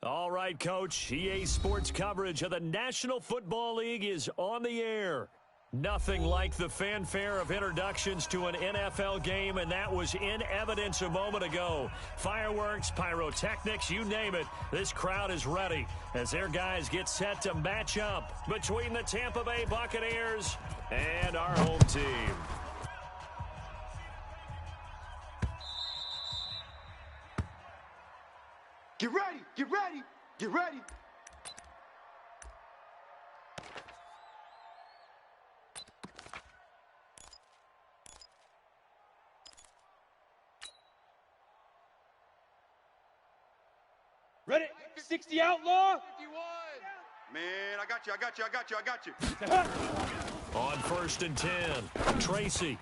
All right, Coach. EA Sports coverage of the National Football League is on the air. Nothing like the fanfare of introductions to an NFL game, and that was in evidence a moment ago. Fireworks, pyrotechnics, you name it. This crowd is ready as their guys get set to match up between the Tampa Bay Buccaneers and our home team. Get ready, get ready, get ready. Ready? 60 outlaw. 51. Man, I got you. On 1st and 10, Tracy.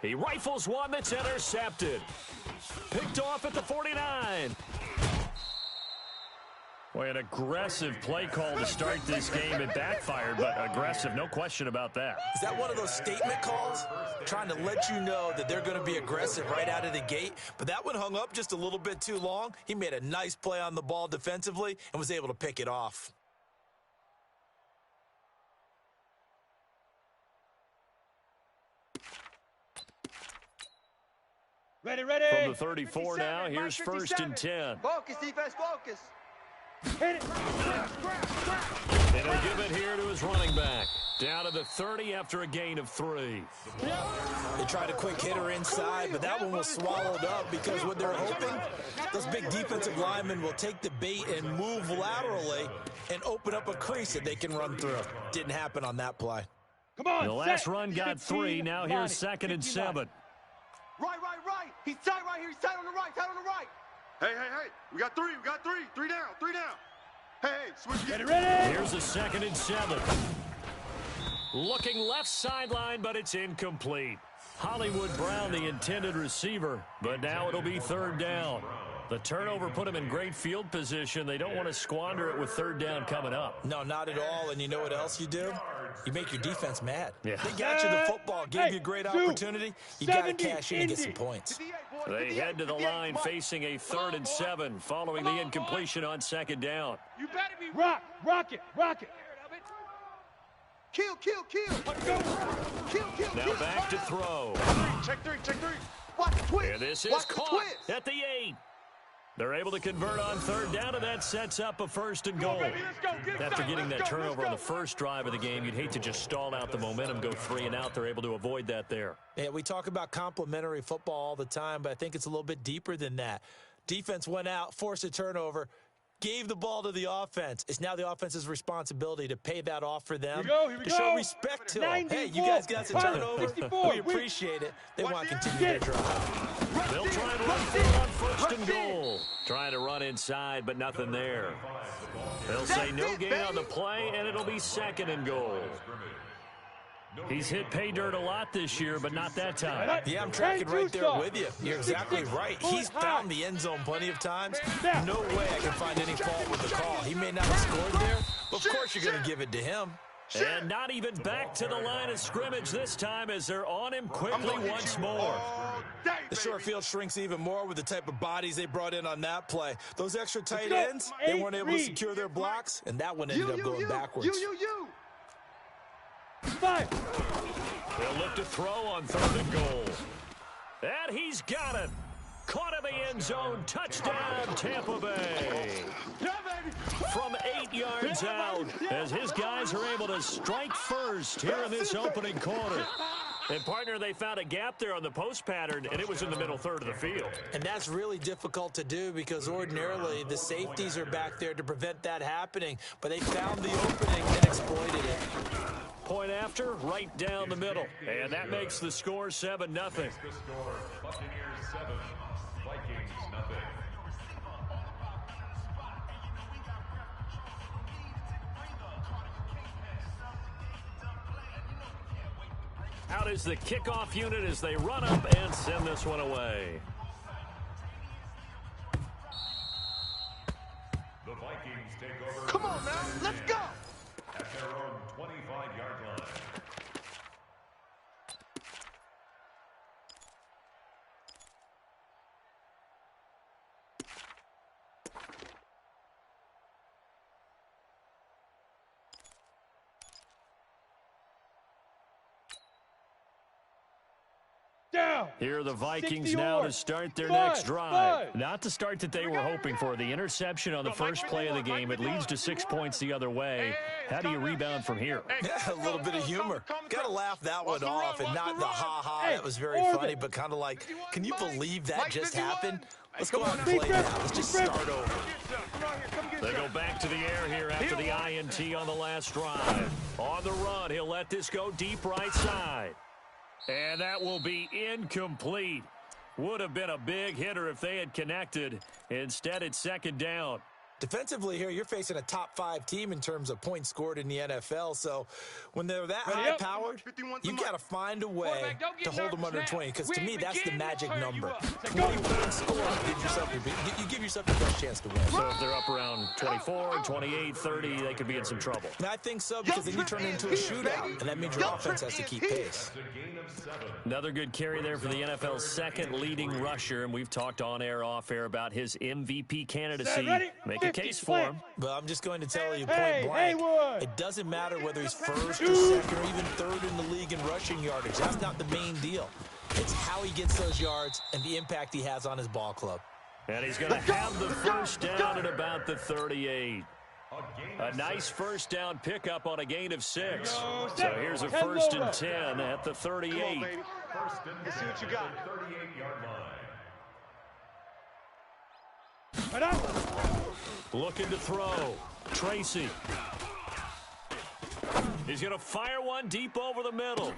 He rifles one that's intercepted. Picked off at the 49. Boy, an aggressive play call to start this game. It backfired, but aggressive, no question about that. Is that one of those statement calls? Trying to let you know that they're going to be aggressive right out of the gate. But that one hung up just a little bit too long. He made a nice play on the ball defensively and was able to pick it off. Ready, ready. From the 34 now, here's 1st and 10. Focus, defense, focus. Hit it. And he'll give it here to his running back. Down to the 30 after a gain of 3. They tried a quick hitter inside, but that one was swallowed up because what they're hoping, those big defensive linemen will take the bait and move laterally and open up a crease that they can run through. Didn't happen on that play. Come on. The last run got 3. Now here's 2nd and 7. Right. He's tight right here. He's tight on the right. Hey. We got 3. 3 down. Hey, switch. Ready. Here's a 2nd and 7. Looking left sideline, but it's incomplete. Hollywood Brown, the intended receiver, but now it'll be 3rd down. The turnover put them in great field position. They don't want to squander it with 3rd down coming up. No, not at all. And you know what else you do? You make your defense mad. Yeah. They got you the football, gave you a great opportunity. You got to cash in and get some points. They head to the line facing a 3rd and 7 following the incompletion on 2nd down. You better be rock it. Kill. Now back to throw. Check three. Watch the twist. And this is caught at the 8. They're able to convert on 3rd down, and that sets up a 1st and goal. After getting that turnover on the first drive of the game, you'd hate to just stall out the momentum, go 3 and out. They're able to avoid that there. Yeah, we talk about complementary football all the time, but I think it's a little bit deeper than that. Defense went out, forced a turnover, gave the ball to the offense. It's now the offense's responsibility to pay that off for them, Here we to go. show respect to them. Hey, you guys got some turnovers. 64. We appreciate it. They want to continue their drive. They'll try and run through on 1st and goal. Trying to run inside, but nothing there. They'll say no gain on the play, and it'll be 2nd and goal. He's hit pay dirt a lot this year, but not that time. Yeah, I'm tracking right there with you. You're exactly right. He's found the end zone plenty of times. No way I can find any fault with the call. He may not have scored there, but of course you're going to give it to him. And not even back to the line of scrimmage this time as they're on him quickly once more. The short field shrinks even more with the type of bodies they brought in on that play. Those extra tight ends, they weren't able to secure their blocks, and that one ended up going backwards. You. 5. They'll look to throw on 3rd and goal. And he's got it. Caught in the end zone. Touchdown, Tampa Bay. From 8 yards out, as his guys are able to strike first here in this opening quarter. And, partner, they found a gap there on the post pattern, and it was in the middle third of the field. And that's really difficult to do because ordinarily the safeties are back there to prevent that happening. But they found the opening and exploited it. Point after, right down the middle. And that makes the score 7-0. The score, Buccaneers 7, Vikings nothing. Out is the kickoff unit as they run up and send this one away. The Vikings take over. Come on now, let's go. At their own 25-yard line. down. Here are the Vikings 60 now to yards. start their 5, next drive. 5. Not the start that they were hoping for. The interception on the first play of the game. It leads to 6 points the other way. How do you rebound from here? Yeah, a little bit of humor. Got to laugh that one off, and not the ha-ha. Hey, That was very funny, but kind of like, can you believe that just happened? Let's go out and play now. Let's just start over. They go back to the air here after the INT on the last drive. On the run, he'll let this go deep right side. And that will be incomplete. Would have been a big hitter if they had connected. Instead, it's second down. Defensively here, you're facing a top 5 team in terms of points scored in the NFL. So when they're that high-powered, you got to find a way to hold them under 20. Because to me, that's the magic number. 20 points scored, you give yourself the best chance to win. So if they're up around 24, 28, 30, they could be in some trouble. And I think so, because then you turn it into a shootout, and that means your offense has to keep pace. Another good carry there for the NFL's second leading rusher, and we've talked on air, off air about his MVP candidacy. Make a case for him. But I'm just going to tell you point blank, it doesn't matter whether he's first or second or even third in the league in rushing yardage. That's not the main deal. It's how he gets those yards and the impact he has on his ball club. And he's going to have the first down at about the 38. A nice first down pickup on a gain of 6. So here's a first and 10 at the 38. Let's see what you got. 38-yard line. Right up. Looking to throw. Tracy. He's going to fire one deep over the middle.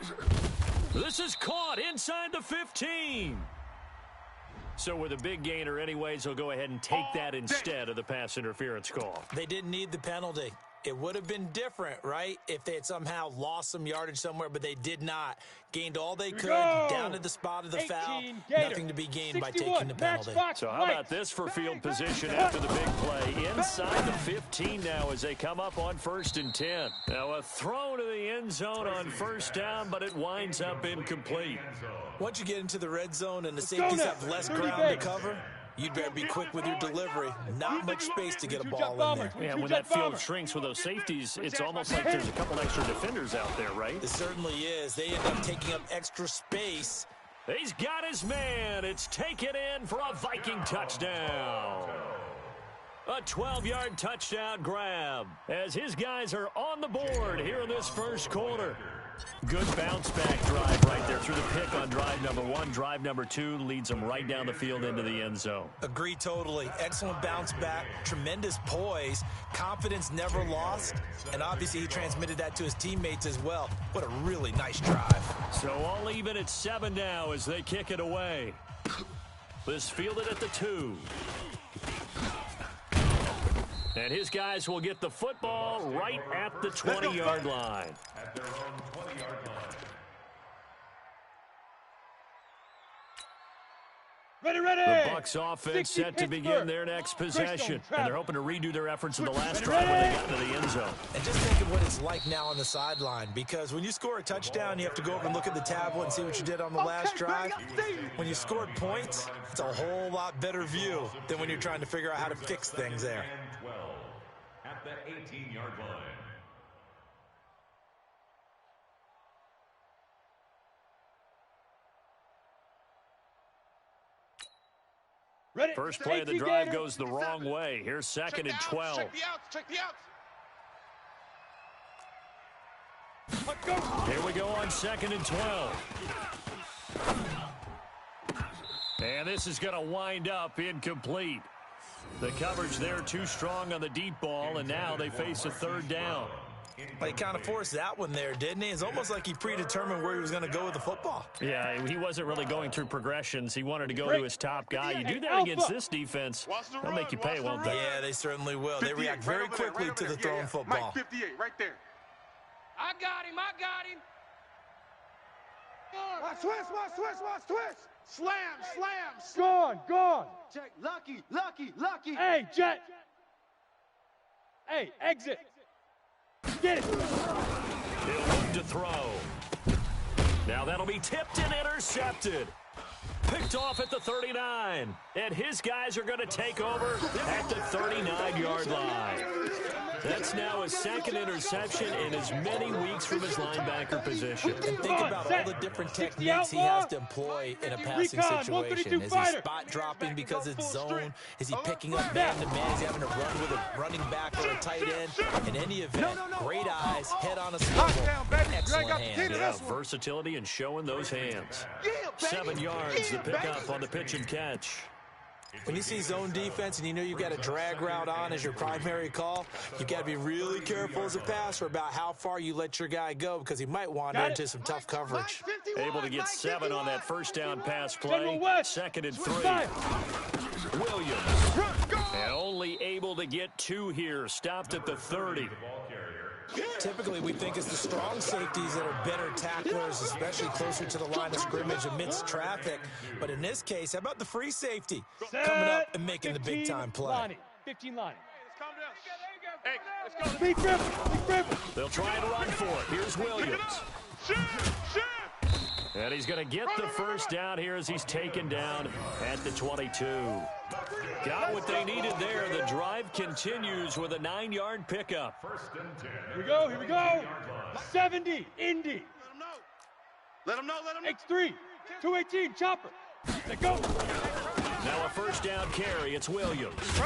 This is caught inside the 15. So with a big gainer anyways, he'll go ahead and take that instead of the pass interference call. They didn't need the penalty. It would have been different, right, if they had somehow lost some yardage somewhere, but they did not. Gained all they could, down to the spot of the foul. Nothing to be gained by taking the penalty. So how about this for field position after the big play? Inside the 15 now as they come up on first and 10. Now a throw to the end zone on first down, but it winds up incomplete. Once you get into the red zone and the safeties have less ground to cover, you'd better be quick with your delivery. Not much space to get a ball in there. Yeah, when that field shrinks with those safeties, it's almost like there's a couple extra defenders out there, right? It certainly is. They end up taking up extra space. He's got his man. It's taken in for a Viking touchdown. A 12-yard touchdown grab as his guys are on the board here in this first quarter. Good bounce-back drive right there through the pick on drive number 1. Drive number 2 leads them right down the field into the end zone. Agree totally. Excellent bounce back, tremendous poise, confidence never lost, and obviously he transmitted that to his teammates as well. What a really nice drive. So all even at 7 now as they kick it away. This fielded at the 2. And his guys will get the football right at the 20-yard line. At their own 20-yard line. Ready, ready. The Bucs offense set to begin their next possession. And they're hoping to redo their efforts in the last drive when they got to the end zone. And just think of what it's like now on the sideline, because when you score a touchdown, you have to go over and look at the tablet and see what you did on the last drive. When you scored points, it's a whole lot better view than when you're trying to figure out how to fix things there. And 12 at the 18-yard line. Ready. First play of the drive goes the wrong way. Here's second and 12. Check the outs. Check the outs. Here we go on second and 12. And this is going to wind up incomplete. The coverage there too strong on the deep ball, and now they face a third down. But he kind of forced that one there, didn't he? It's almost like he predetermined where he was going to go with the football. Yeah, he wasn't really going through progressions. He wanted to go to his top guy. You do that against this defense, they'll make you pay, won't they? Yeah, they certainly will. They react very quickly to the thrown football. Mike 58, right there. I got him. I got him. Watch twist. Slam. Gone. Check. Lucky. Hey, Jet. Hey, exit. Get it. He'll look to throw. Now that'll be tipped and intercepted. Picked off at the 39. And his guys are going to take over at the 39-yard line. That's now his second interception in as many weeks from his linebacker position. And think about all the different techniques he has to employ in a passing situation. Is he spot dropping because it's zone? Is he picking up man-to-man? Is he having to run with a running back or a tight end? In any event, great eyes, head on a swivel, excellent hands. Yeah, versatility and showing those hands. 7 yards, the pickup on the pitch and catch. When you see zone defense and you know you've got a drag route on as your primary call, you've got to be really careful as a passer about how far you let your guy go because he might wander into some tough coverage. Able to get 7 on that first down pass play. 2nd and 3. Williams. And only able to get 2 here. Stopped at the 30. Typically, we think it's the strong safeties that are better tacklers, especially closer to the line of scrimmage amidst traffic. But in this case, how about the free safety coming up and making the big-time play? 15 line. Hey, let's go. They'll try and run for it. Here's Williams. And he's going to get the first down here as he's taken down at the 22. Got what they needed there. The drive continues with a 9-yard pickup. Here we go. 70, Indy. Let him know. X3, 218, chopper. Let go. Now a first down carry. It's Williams.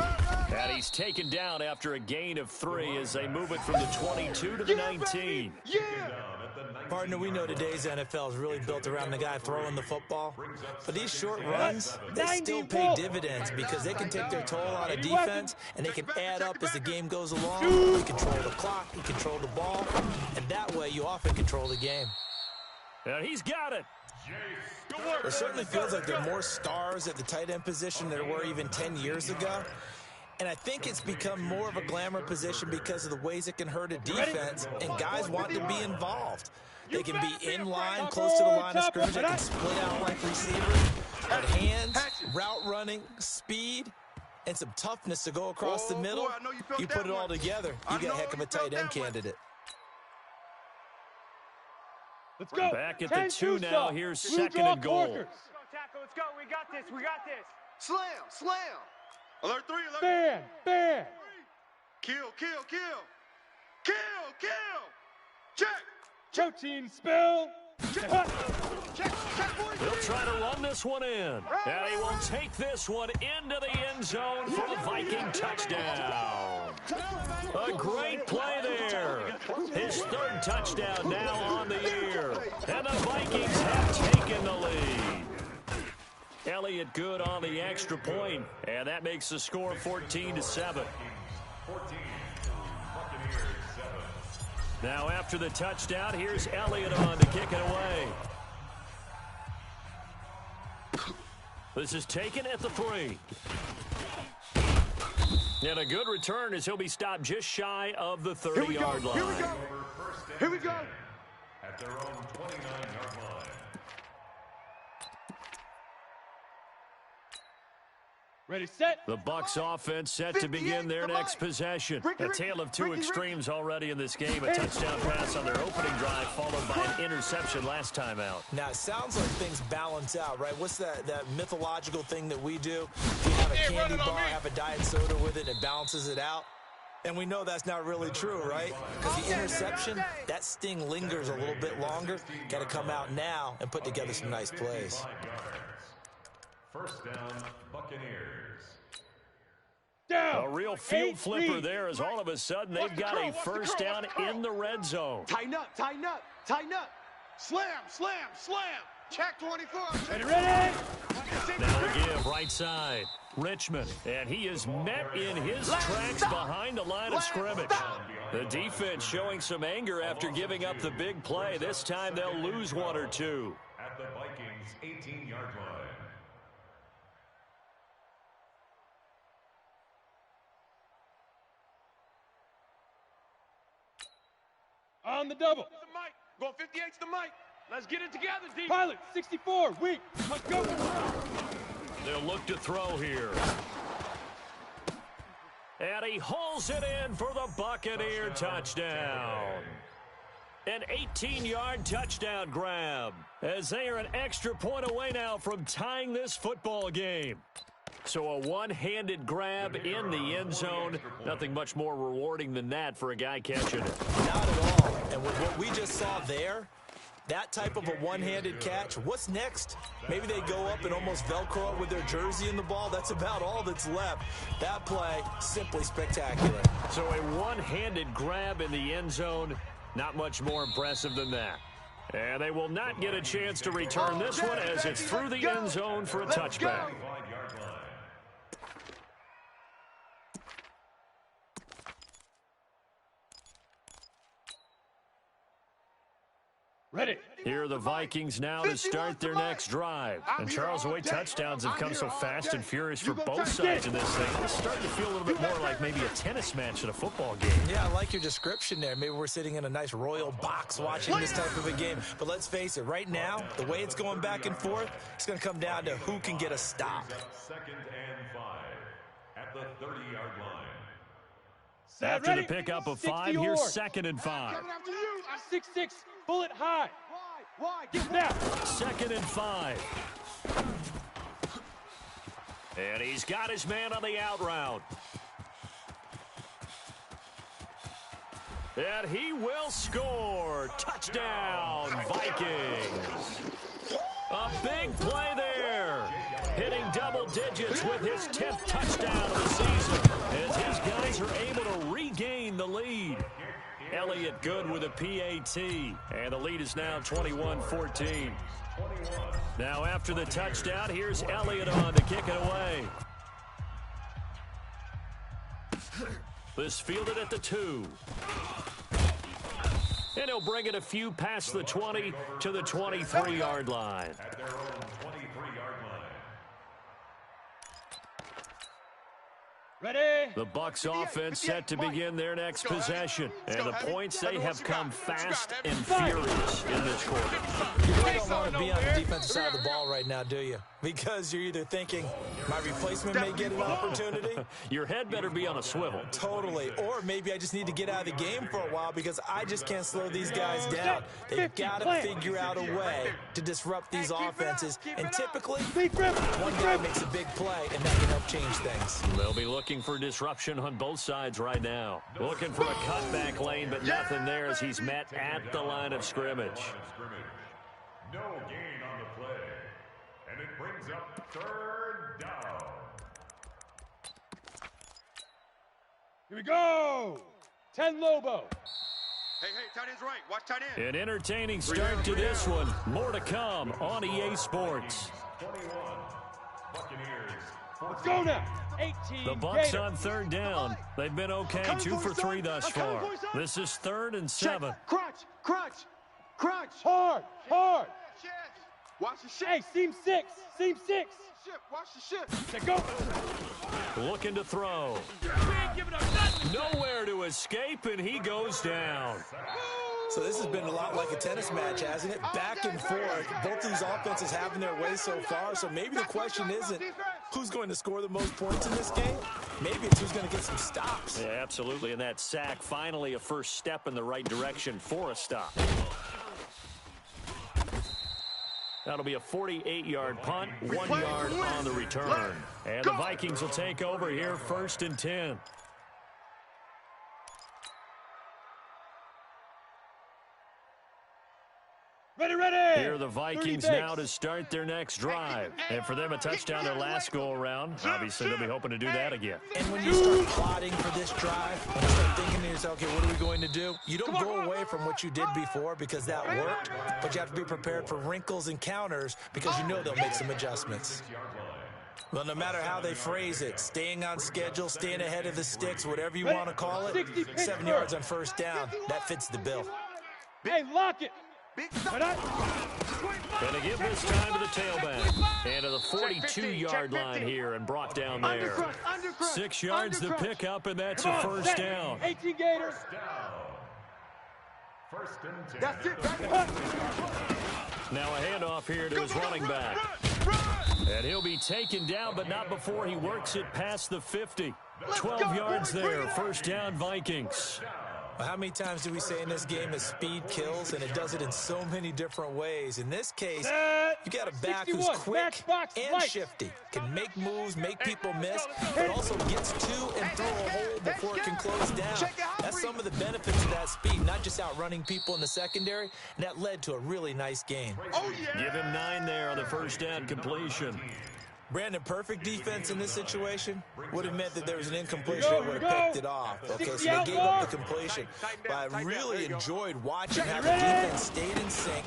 And he's taken down after a gain of 3 as they move it from the 22 to the 19. Yeah. Partner, we know today's NFL is really built around the guy throwing the football. But these short runs, they still pay dividends because they can take their toll on a defense and they can add up as the game goes along. You control the clock, you control the ball, and that way you often control the game. And he's got it. It certainly feels like there are more stars at the tight end position than there were even 10 years ago. And I think it's become more of a glamour position because of the ways it can hurt a defense, and guys want to be involved. They can be in line, close to the line of scrimmage. They can split out like receivers. But hands, route running, speed, and some toughness to go across the middle, you put it all together, you get a heck of a tight end candidate. Let's go. Back at the 2 now. Here's 2nd and goal. Let's go. We got this. Slam. Alert 3. Ban. Kill. Check. Protein spill. Check, They'll try to run this one in. And he will take this one into the end zone for a Viking touchdown. A great play there. His 3rd touchdown now on the year. And the Vikings have taken the lead. Elliott good on the extra point, and that makes the score 14-7. Now after the touchdown, here's Elliott on to kick it away. This is taken at the 3. And a good return as he'll be stopped just shy of the 30-yard line. Here we go. At their own 29-yard line. Ready, set. The Bucs offense set to begin their next possession. A tale of 2 extremes already in this game. A touchdown pass on their opening drive, followed by an interception last time out. Now, it sounds like things balance out, right? What's that mythological thing that we do? You have a candy bar, have a diet soda with it, and it balances it out. And we know that's not really true, right? Because the interception, that sting lingers a little bit longer. Got to come out now and put together some nice plays. First down, Buccaneers. Down. A real field flipper there as all of a sudden they've got a first down in the red zone. Tighten up. Slam. Check 24. Ready. Now the give, right side. Richmond, and he is met in his tracks behind the line of scrimmage. The defense showing some anger after giving up the big play. This time they'll lose 1 or 2. At the Vikings' 18-yard line. On the double. The mic. Going 58's the mic. Let's get it together, D. Pilot, 64, weak. Let's go. They'll look to throw here. And he hauls it in for the Buccaneer touchdown. An 18-yard touchdown grab, as they are an extra point away now from tying this football game. So a one-handed grab in the end zone. Nothing much more rewarding than that for a guy catching it. Not at all. And with what we just saw there, that type of a one-handed catch, what's next? Maybe they go up and almost Velcro it with their jersey in the ball. That's about all that's left. That play, simply spectacular. So a one-handed grab in the end zone, not much more impressive than that. And they will not get a chance to return this one as it's through the end zone for a touchback. Ready. Here are the Vikings now to start their next drive. And Charles, the way touchdowns have come so fast and furious for both sides in this thing, it's starting to feel a little bit more like maybe a tennis match at a football game. Yeah, I like your description there. Maybe we're sitting in a nice royal box watching this type of a game. But let's face it, right now, the way it's going back and forth, it's going to come down to who can get a stop. 2nd and 5 at the 30-yard line. After the pickup of 5, here's 2nd and 5. 6'6", bullet high. Why? Get now. 2nd and 5. And he's got his man on the out route. And he will score. Touchdown, Vikings. A big play there. Hitting double digits with his 10th touchdown of the season as his guys are able to regain the lead. Elliott good with a PAT, and the lead is now 21-14. Now after the touchdown, here's Elliott on to kick it away. This fielded at the 2. And he'll bring it a few past the 20 to the 23-yard line. At their own 23-yard line. Ready. The Bucs offense set to begin their next possession. And the points, they have come fast and furious in this quarter. You really don't want to be on the defensive side of the ball right now, do you? Because you're either thinking, my replacement may get an opportunity. Your head better be on a swivel. Totally. Or maybe I just need to get out of the game for a while because I just can't slow these guys down. They've got to figure out a way to disrupt these offenses. And typically, one guy makes a big play, and that can help change things. They'll be looking for disruption on both sides right now. Looking for a cutback lane, but nothing there as he's met at the line of scrimmage. No gain on the play. And it brings up 3rd down. Here we go. 10 Lobo. Hey, tight end's right. Watch tight end. An entertaining start to this one. More to come on EA Sports. 21. Buccaneers. Let's go now. 18. The Bucs on 3rd down. They've been okay, 2 for 3 thus far. This is 3rd and 7. Crunch. Hard. Watch the shit. Hey, seam 6. Watch the shit. Set go. Looking to throw. Nowhere to escape, and he goes down. So this has been a lot like a tennis match, hasn't it? Back and forth. Both these offenses having their way so far. So maybe the question isn't who's going to score the most points in this game. Maybe it's who's going to get some stops. Yeah, absolutely. And that sack, finally a first step in the right direction for a stop. That'll be a 48-yard punt, 1 yard on the return. And the Vikings will take over here, 1st and 10. Ready. Here are the Vikings now to start their next drive. And for them, a touchdown their last go-around. Obviously, they'll be hoping to do that again. And when you start plotting for this drive, when you start thinking to yourself, okay, what are we going to do? You don't go away from what you did before because that worked, but you have to be prepared for wrinkles and counters because you know they'll make some adjustments. Well, no matter how they phrase it, staying on schedule, staying ahead of the sticks, whatever you want to call it, 7 yards on 1st down, that fits the bill. Hey, lock it. Going to give this time to the tailback. And to the 42-yard line here and brought down there. 6 yards to pick up, and that's a 1st down. 18 Gators. 1st and 10. That's it. Now a handoff here to his running back. And he'll be taken down, but not before he works it past the 50. 12 yards there. 1st down, Vikings. Well, how many times do we say in this game that speed kills, and it does it in so many different ways? In this case, you got a back who's quick and shifty, can make moves, make people miss, but also gets to and through a hole before it can close down. That's some of the benefits of that speed, not just outrunning people in the secondary, and that led to a really nice game. Oh, yeah. Give him 9 there on the first down completion. Brandon, perfect defense in this situation would have meant that there was an incompletion that would have picked it off. Okay, so they gave up the completion. But I really enjoyed watching how the defense stayed in sync,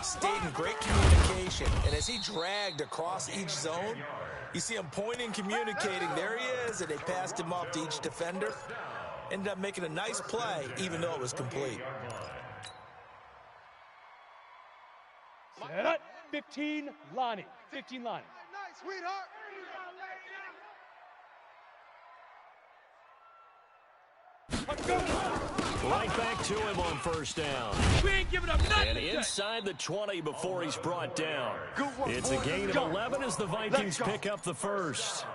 stayed in great communication. And as he dragged across each zone, you see him pointing, communicating. There he is, and they passed him off to each defender. Ended up making a nice play, even though it was complete. Set up. 15, Lonnie. 15, Lonnie. Nice, sweetheart. Right back to him on first down. We ain't giving up nothing. And inside the 20 before he's brought down. It's a gain of 11 as the Vikings pick up the first.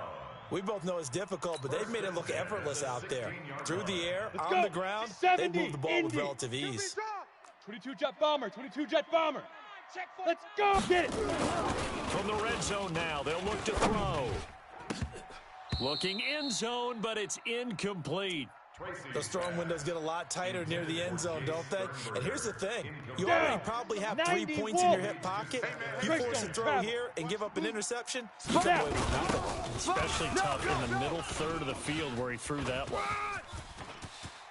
We both know it's difficult, but they've made it look effortless out there. Through the air, on the ground, they move the ball with relative ease. 22 jet bomber, 22 jet bomber. Let's go. Get it. From the red zone now, they'll look to throw. Looking end zone, but it's incomplete. Those throwing windows get a lot tighter near the end zone, don't they? And here's the thing. You already probably have 3 points in your hip pocket. You force a throw here and give up an interception, you come away with nothing. Especially tough in the middle third of the field where he threw that one.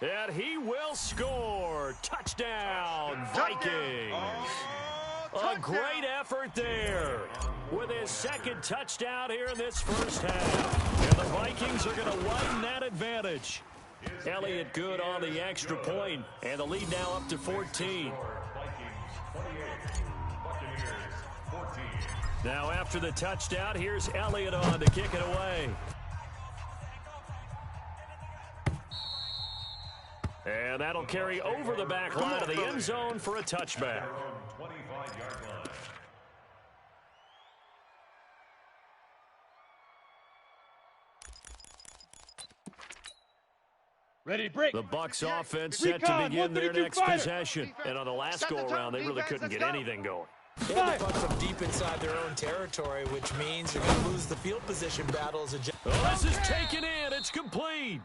And he will score. Touchdown, Vikings. A great effort there with his second touchdown here in this first half. And the Vikings are going to widen that advantage. Elliott good on the extra point, and the lead now up to 14. Now after the touchdown, here's Elliott on to kick it away. And that'll carry over the back line of the end zone for a touchback. Ready, break. The Bucs offense set to begin their next possession. And on the last go-around, they really couldn't get anything going. They had the Bucs deep inside their own territory, which means they're going to lose the field position battles. This is taken in. It's complete.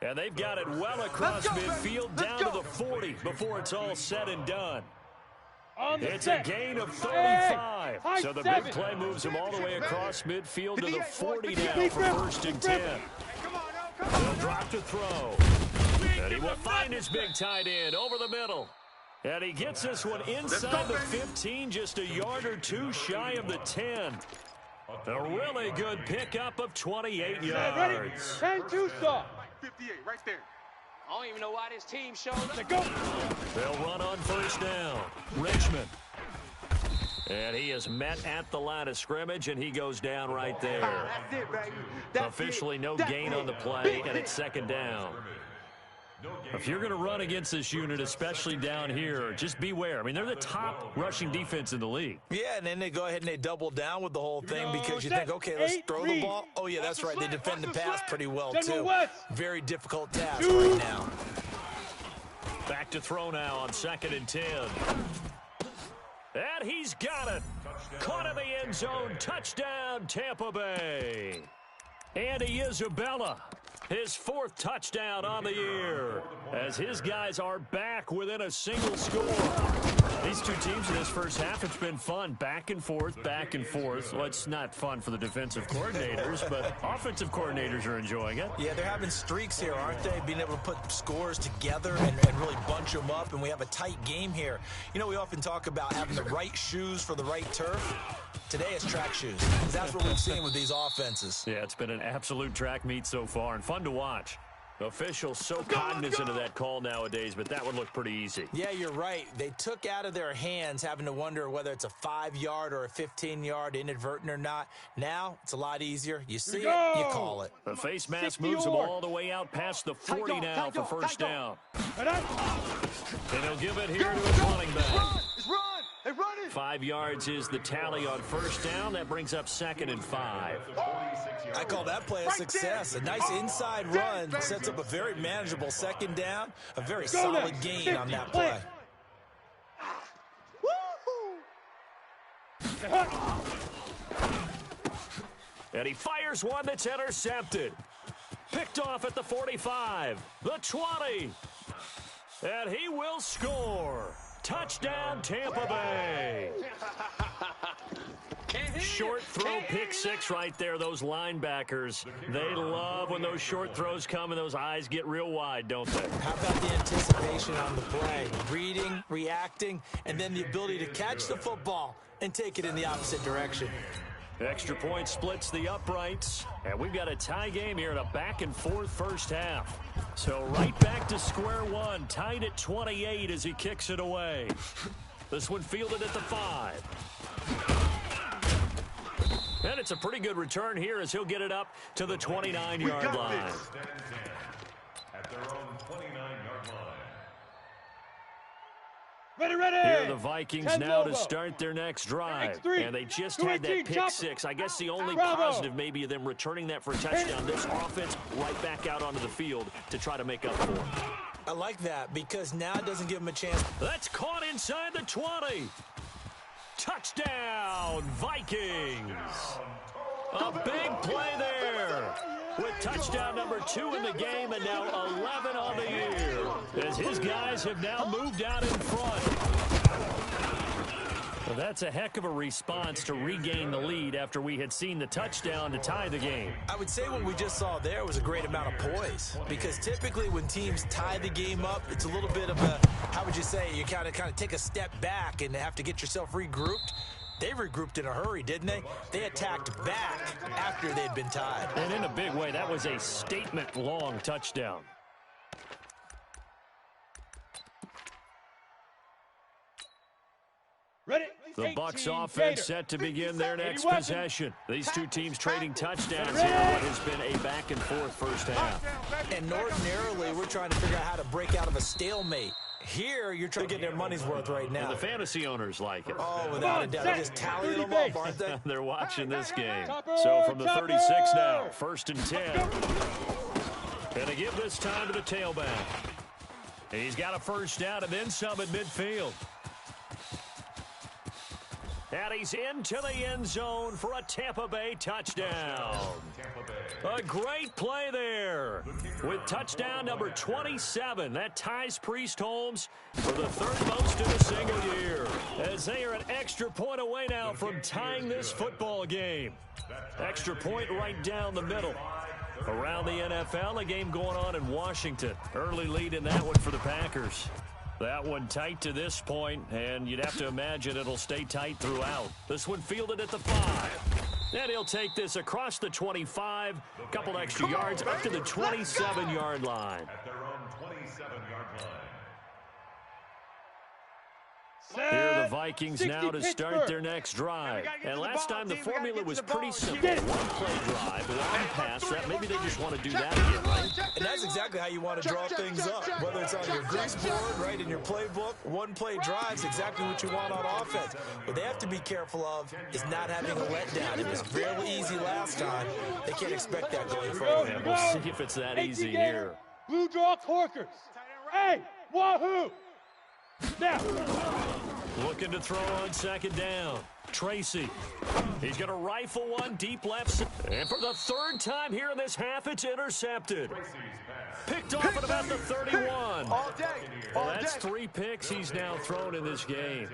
And they've got it well across midfield down to the 40 before it's all said and done. It's a gain of 35. So the big play moves him all the way across midfield to the 40 now for first and 10. They'll drop to throw. And he will find his big tight end over the middle. And he gets this one inside the 15, just a yard or two shy of the 10. A really good pickup of 28 yards. 10-2 stop. 58, right there. I don't even know why this team showed up. They'll run on first down. Richmond. And he is met at the line of scrimmage, and he goes down right there. That's it, baby. Officially no gain on the play, and it's second down. If you're going to run against this unit, especially down here, just beware. I mean, they're the top rushing defense in the league. Yeah, and then they go ahead and they double down with the whole thing because you think, okay, let's throw the ball. Oh, yeah, that's right. They defend the pass pretty well, too. Very difficult task right now. Back to throw now on second and 10. And he's got it. Caught in the end zone. Touchdown, Tampa Bay. Andy Isabella, his 4th touchdown on the year, as his guys are back within a single score. These two teams in this first half, it's been fun. Back and forth, back and forth. Well, it's not fun for the defensive coordinators, but offensive coordinators are enjoying it. Yeah, they're having streaks here, aren't they? Being able to put scores together and really bunch them up, and we have a tight game here. You know, we often talk about having the right shoes for the right turf. Today it's track shoes. That's what we've seen with these offenses. Yeah, it's been an absolute track meet so far and fun to watch. Officials so cognizant of that call nowadays, but that one looked pretty easy. Yeah, you're right. They took out of their hands having to wonder whether it's a 5-yard or a 15-yard inadvertent or not. Now it's a lot easier. You see it, you call it. The face mask moves them all the way out past the 40 now for first down. And he'll give it here to his running back. It's run! Hey, run 5 yards is the tally on first down. That brings up 2nd and 5. I call that play a success. A nice inside run sets up a very manageable 2nd down. A very solid gain on that play. And he fires one that's intercepted. Picked off at the 45, the 20. And he will score. Touchdown, Tampa Bay. Short throw, pick six right there. Those linebackers, they love when those short throws come and those eyes get real wide, don't they? How about the anticipation on the play? Reading, reacting, and then the ability to catch the football and take it in the opposite direction. Extra point splits the uprights, and we've got a tie game here in a back-and-forth first half. So right back to square one, tied at 28 as he kicks it away. This one fielded at the 5. And it's a pretty good return here as he'll get it up to the 29-yard line. At their own 29-yard line. Ready. Here are the Vikings now to start their next drive. And they just had that pick six. I guess the only positive maybe of them returning that for a touchdown. This offense right back out onto the field to try to make up for it. I like that because now it doesn't give them a chance. That's caught inside the 20. Touchdown, Vikings. A big play there. With touchdown number 2 in the game and now 11 on the year. As his guys have now moved out in front. Well, that's a heck of a response to regain the lead after we had seen the touchdown to tie the game. I would say what we just saw there was a great amount of poise. Because typically when teams tie the game up, it's a little bit of a, how would you say, you kind of take a step back and have to get yourself regrouped. They regrouped in a hurry, didn't they? They attacked back after they'd been tied. And in a big way, that was a statement-long touchdown. Ready. The Bucs offense set to begin their next possession. These two teams trading touchdowns here in what has been a back-and-forth first half. And ordinarily, we're trying to figure out how to break out of a stalemate. Here, you're trying to get their money's worth right now. And the fantasy owners like it. Oh, without a doubt. They're just tallying them up, aren't they? They're watching this game. So from the 36 now, 1st and 10. Gonna give this time to the tailback. He's got a first down and then some at midfield. And he's into the end zone for a Tampa Bay touchdown. A great play there with touchdown number 27. That ties Priest Holmes for the 3rd most in a single year. As they are an extra point away now from tying this football game. Extra point right down the middle. Around the NFL, a game going on in Washington. Early lead in that one for the Packers. That one tight to this point, and you'd have to imagine it'll stay tight throughout. This one fielded at the 5. And he'll take this across the 25, a couple extra yards up to the 27-yard line. At their own 27-yard line. Here are the Vikings now to start their next drive. And last time the formula was pretty simple. One play drive, one pass. That maybe they just want to do that again, right? And that's exactly how you want to draw things up. Whether it's on your grease board, right, in your playbook, one play drive is exactly what you want on offense. What they have to be careful of is not having a letdown. It was fairly easy last time. They can't expect that going forward. Yeah, we'll see if it's that easy here. Blue draw Corkers. Hey, wahoo! Now. Looking to throw on 2nd down. Tracy. He's going to rifle one deep left. And for the 3rd time here in this half, it's intercepted. Picked off at about the 31. All day. Well, that's 3 picks he's now thrown in this game.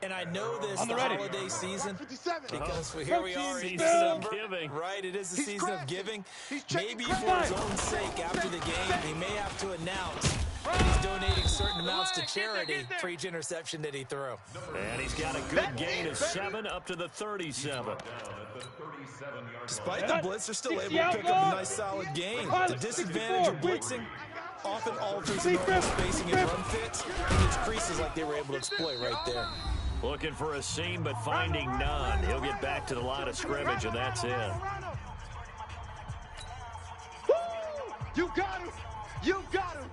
And I know this On the the ready. holiday season because here we are in Season December. of giving. Right, it is the He's season of cracking. giving. He's checking Maybe crack. for his own sake after the game, he may have to announce that he's donating certain amounts to charity for each interception that he threw. And he's got a good gain of 7 up to the 37. Despite the blitz, they're still able to pick up a nice solid gain. The disadvantage of blitzing often alters the normal spacing and run fits, and it's creases like they were able to exploit right there. Looking for a seam, but finding none. He'll get back to the line of scrimmage, and that's it. You got him. You got him.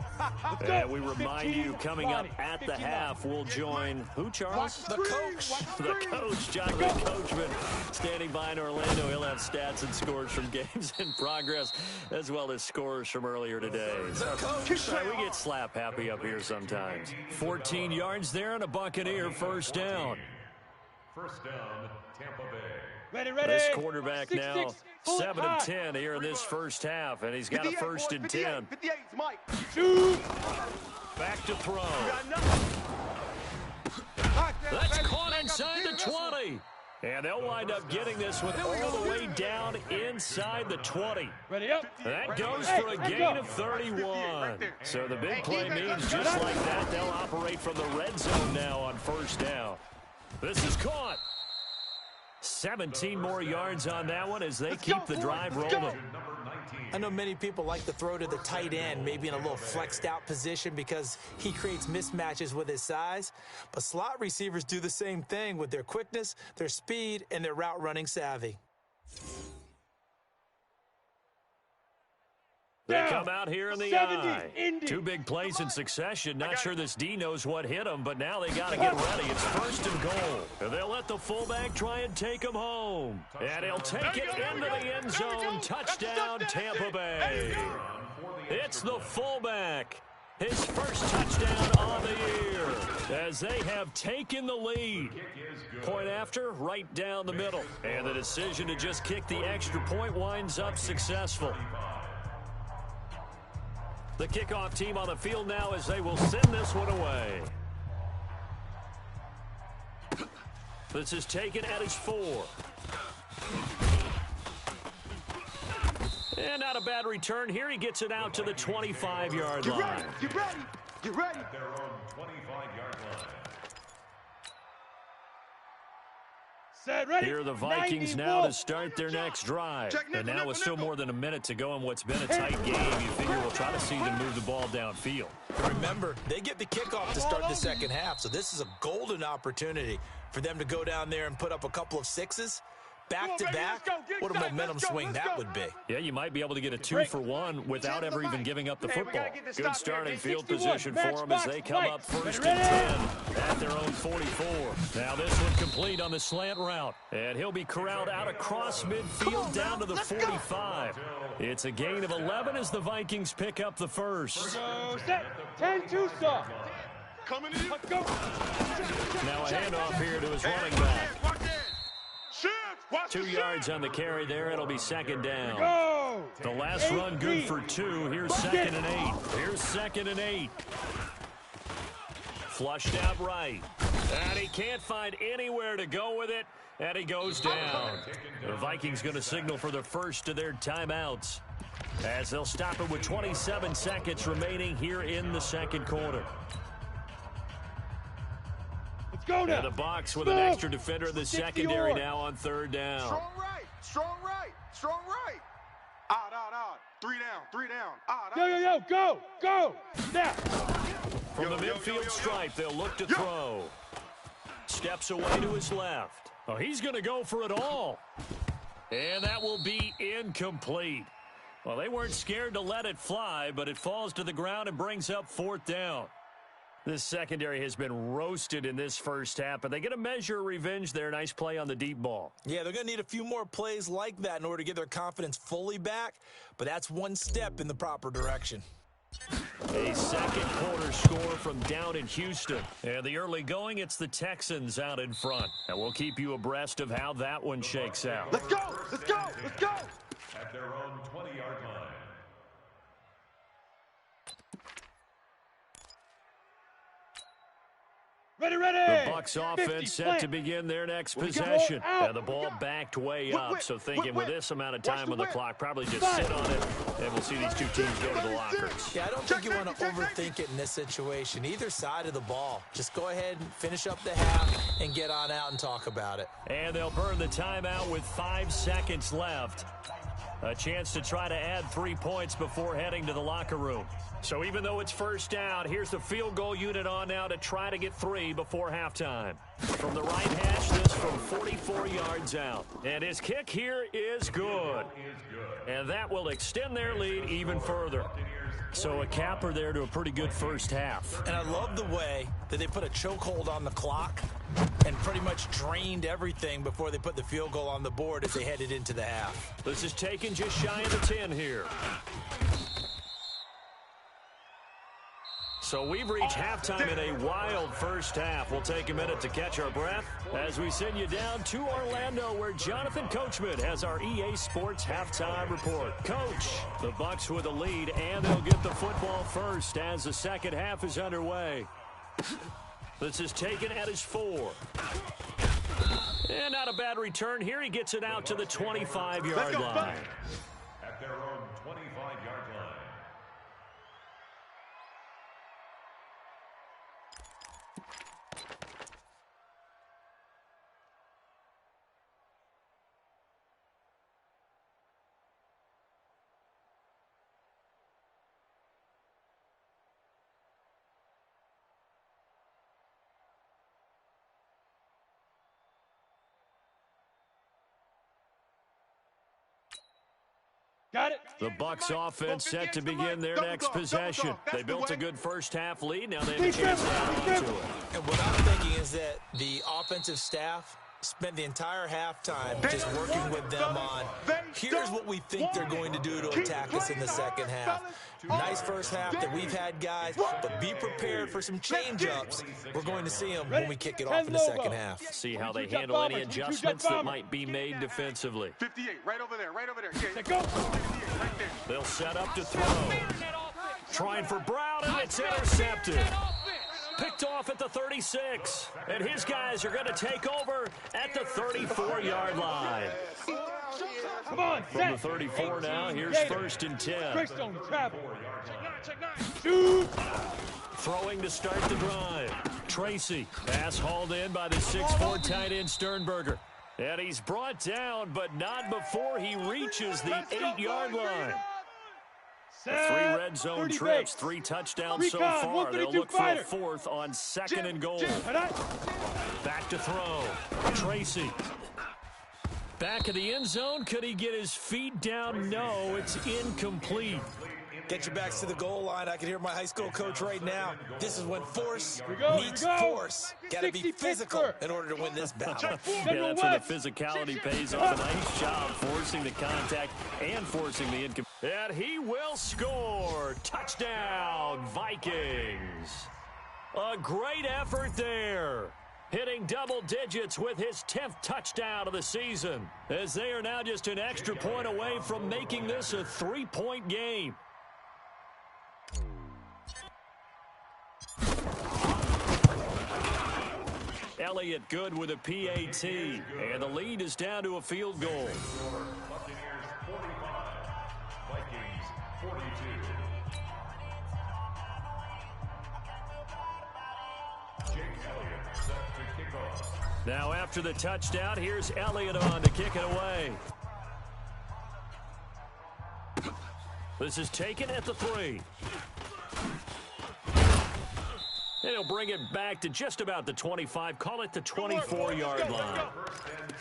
And we remind you, coming up at the half, we'll join who, Charles? The coach. The coach, John Coachman, standing by in Orlando. He'll have stats and scores from games in progress, as well as scores from earlier today. The coach. We get slap happy up here sometimes. 14 yards there and a Buccaneer first down. First down, Tampa Bay. Ready, ready. This quarterback 6-6, now full 7 time. of 10 here in this first half, and he's got a 58, first boys, and 58, 10. 58, Mike. Shoot. Back to throw. Got nothing. That's caught inside the 20. And they'll wind up getting this one all the way down inside the 20. Ready up. That goes for a gain of 31. So the big play means just like that, they'll operate from the red zone now on first down. This is caught. 17 more yards on that one as they keep the drive rolling. I know many people like to throw to the tight end, maybe in a little flexed out position because he creates mismatches with his size. But slot receivers do the same thing with their quickness, their speed, and their route running savvy. They come out here in the 70, eye. Indy. 2 big plays in succession. Not sure this D knows what hit him, but now they got to get ready. It's first and goal. And they'll let the fullback try and take him home. And he'll take it into the end zone. Touchdown, Tampa Bay. It's the fullback. His first touchdown on the year as they have taken the lead. Point after, right down the middle. And the decision to just kick the extra point winds up successful. The kickoff team on the field now as they will send this one away. This is taken at his 4. And not a bad return here. He gets it out to the 25-yard line. Get ready. Get ready. At their own 25-yard line. Set, ready. Here are the Vikings now to start their next drive. And now with still more than a minute to go in what's been a tight game, you figure we'll try to see them move the ball downfield. Remember, they get the kickoff to start the second half, so this is a golden opportunity for them to go down there and put up a couple of sixes. Back-to-back, what a momentum swing that would be. Yeah, you might be able to get a 2-for-1 without ever even giving up the football. Good starting field position for them as they come up first and 10 at their own 44. Now this one complete on the slant route. And he'll be corralled out across midfield down to the 45. It's a gain of 11 as the Vikings pick up the first. Go, set. 10-2 stop. Coming in. Go. Now a handoff here to his running back. 2 yards on the carry there. It'll be second down. Go. The last run good for 2. Here's second and 8. Here's second and 8. Flushed out right. And he can't find anywhere to go with it. And he goes down. The Vikings going to signal for the first of their timeouts as they'll stop it with 27 seconds remaining here in the second quarter. Go now. And the Bucs with an extra defender in the secondary now on third down. Strong right. Strong right. Strong right. Odd. 3 down. 3 down. Odd. Yo. Go. Now. From the midfield stripe, they'll look to throw. Steps away to his left. Oh, he's going to go for it all. And that will be incomplete. Well, they weren't scared to let it fly, but it falls to the ground and brings up fourth down. This secondary has been roasted in this first half, but they get a measure of revenge there. Nice play on the deep ball. Yeah, they're going to need a few more plays like that in order to get their confidence fully back, but that's one step in the proper direction. A second quarter score from down in Houston. And the early going, it's the Texans out in front. And we'll keep you abreast of how that one shakes out. Let's go. At their own 20-yard line. Ready. The Bucs offense set to begin their next possession. And the ball backed way up, so thinking with this amount of time on the clock, probably just sit on it, and we'll see these two teams go to the lockers. Yeah, I don't think you want to overthink it in this situation. Either side of the ball. Just go ahead and finish up the half and get on out and talk about it. And they'll burn the timeout with 5 seconds left. A chance to try to add 3 points before heading to the locker room. So even though it's first down, here's the field goal unit on now to try to get 3 before halftime. From the right hash, this from 44 yards out. And his kick here is good. And that will extend their lead even further. So a capper there to a pretty good first half. And I love the way that they put a chokehold on the clock and pretty much drained everything before they put the field goal on the board as they headed into the half. This is taken just shy of the 10 here. So we've reached halftime in a wild first half. We'll take a minute to catch our breath as we send you down to Orlando, where Jonathan Coachman has our EA Sports halftime report. Coach, the Bucs with a lead, and they'll get the football first as the second half is underway. This is taken at his 4. And not a bad return here. He gets it out to the 25-yard line. At their own 25-yard line. Got it. The Bucs offense set to begin their next possession. They built a good first half lead. Now they have a chance to add on to it. And what I'm thinking is that the offensive staff spent the entire halftime just working with them on, here's what we think they're going to do to attack us in the second half. Nice first half that we've had, guys, but be prepared for some change-ups. We're going to see them when we kick it off in the second half. See how they handle any adjustments that might be made defensively. 58, right over there, right over there. Yeah, Go. right there. They'll set up to throw. Trying for Brown, and it's intercepted. Picked off at the 36. And his guys are going to take over at the 34-yard line. Come on, From the 34 now, here's 1st and 10. Greystone, travel. Shoot. Throwing to start the drive. Tracy. Pass hauled in by the 6'4" tight end Sternberger. And he's brought down, but not before he reaches the 8-yard line. 3 red zone trips, 3 touchdowns so far. They'll look for a 4th on 2nd and goal. Back to throw. Tracy. Back of the end zone. Could he get his feet down? No, it's incomplete. Get your backs to the goal line. I can hear my high school coach right now. This is when force meets force. Got to be physical in order to win this battle. Yeah, that's where the physicality pays off. A nice job forcing the contact and forcing the incomplete. And he will score. Touchdown, Vikings. A great effort there. Hitting double digits with his 10th touchdown of the season, as they are now just an extra point away from making this a 3-point game. Elliott good with a PAT, and the lead is down to a field goal. Buccaneers 45, Vikings 42. Jake Elliott set to kick off. Now after the touchdown, here's Elliott on to kick it away. This is taken at the 3. And he'll bring it back to just about the 25. Call it the 24-yard line. 1st and 10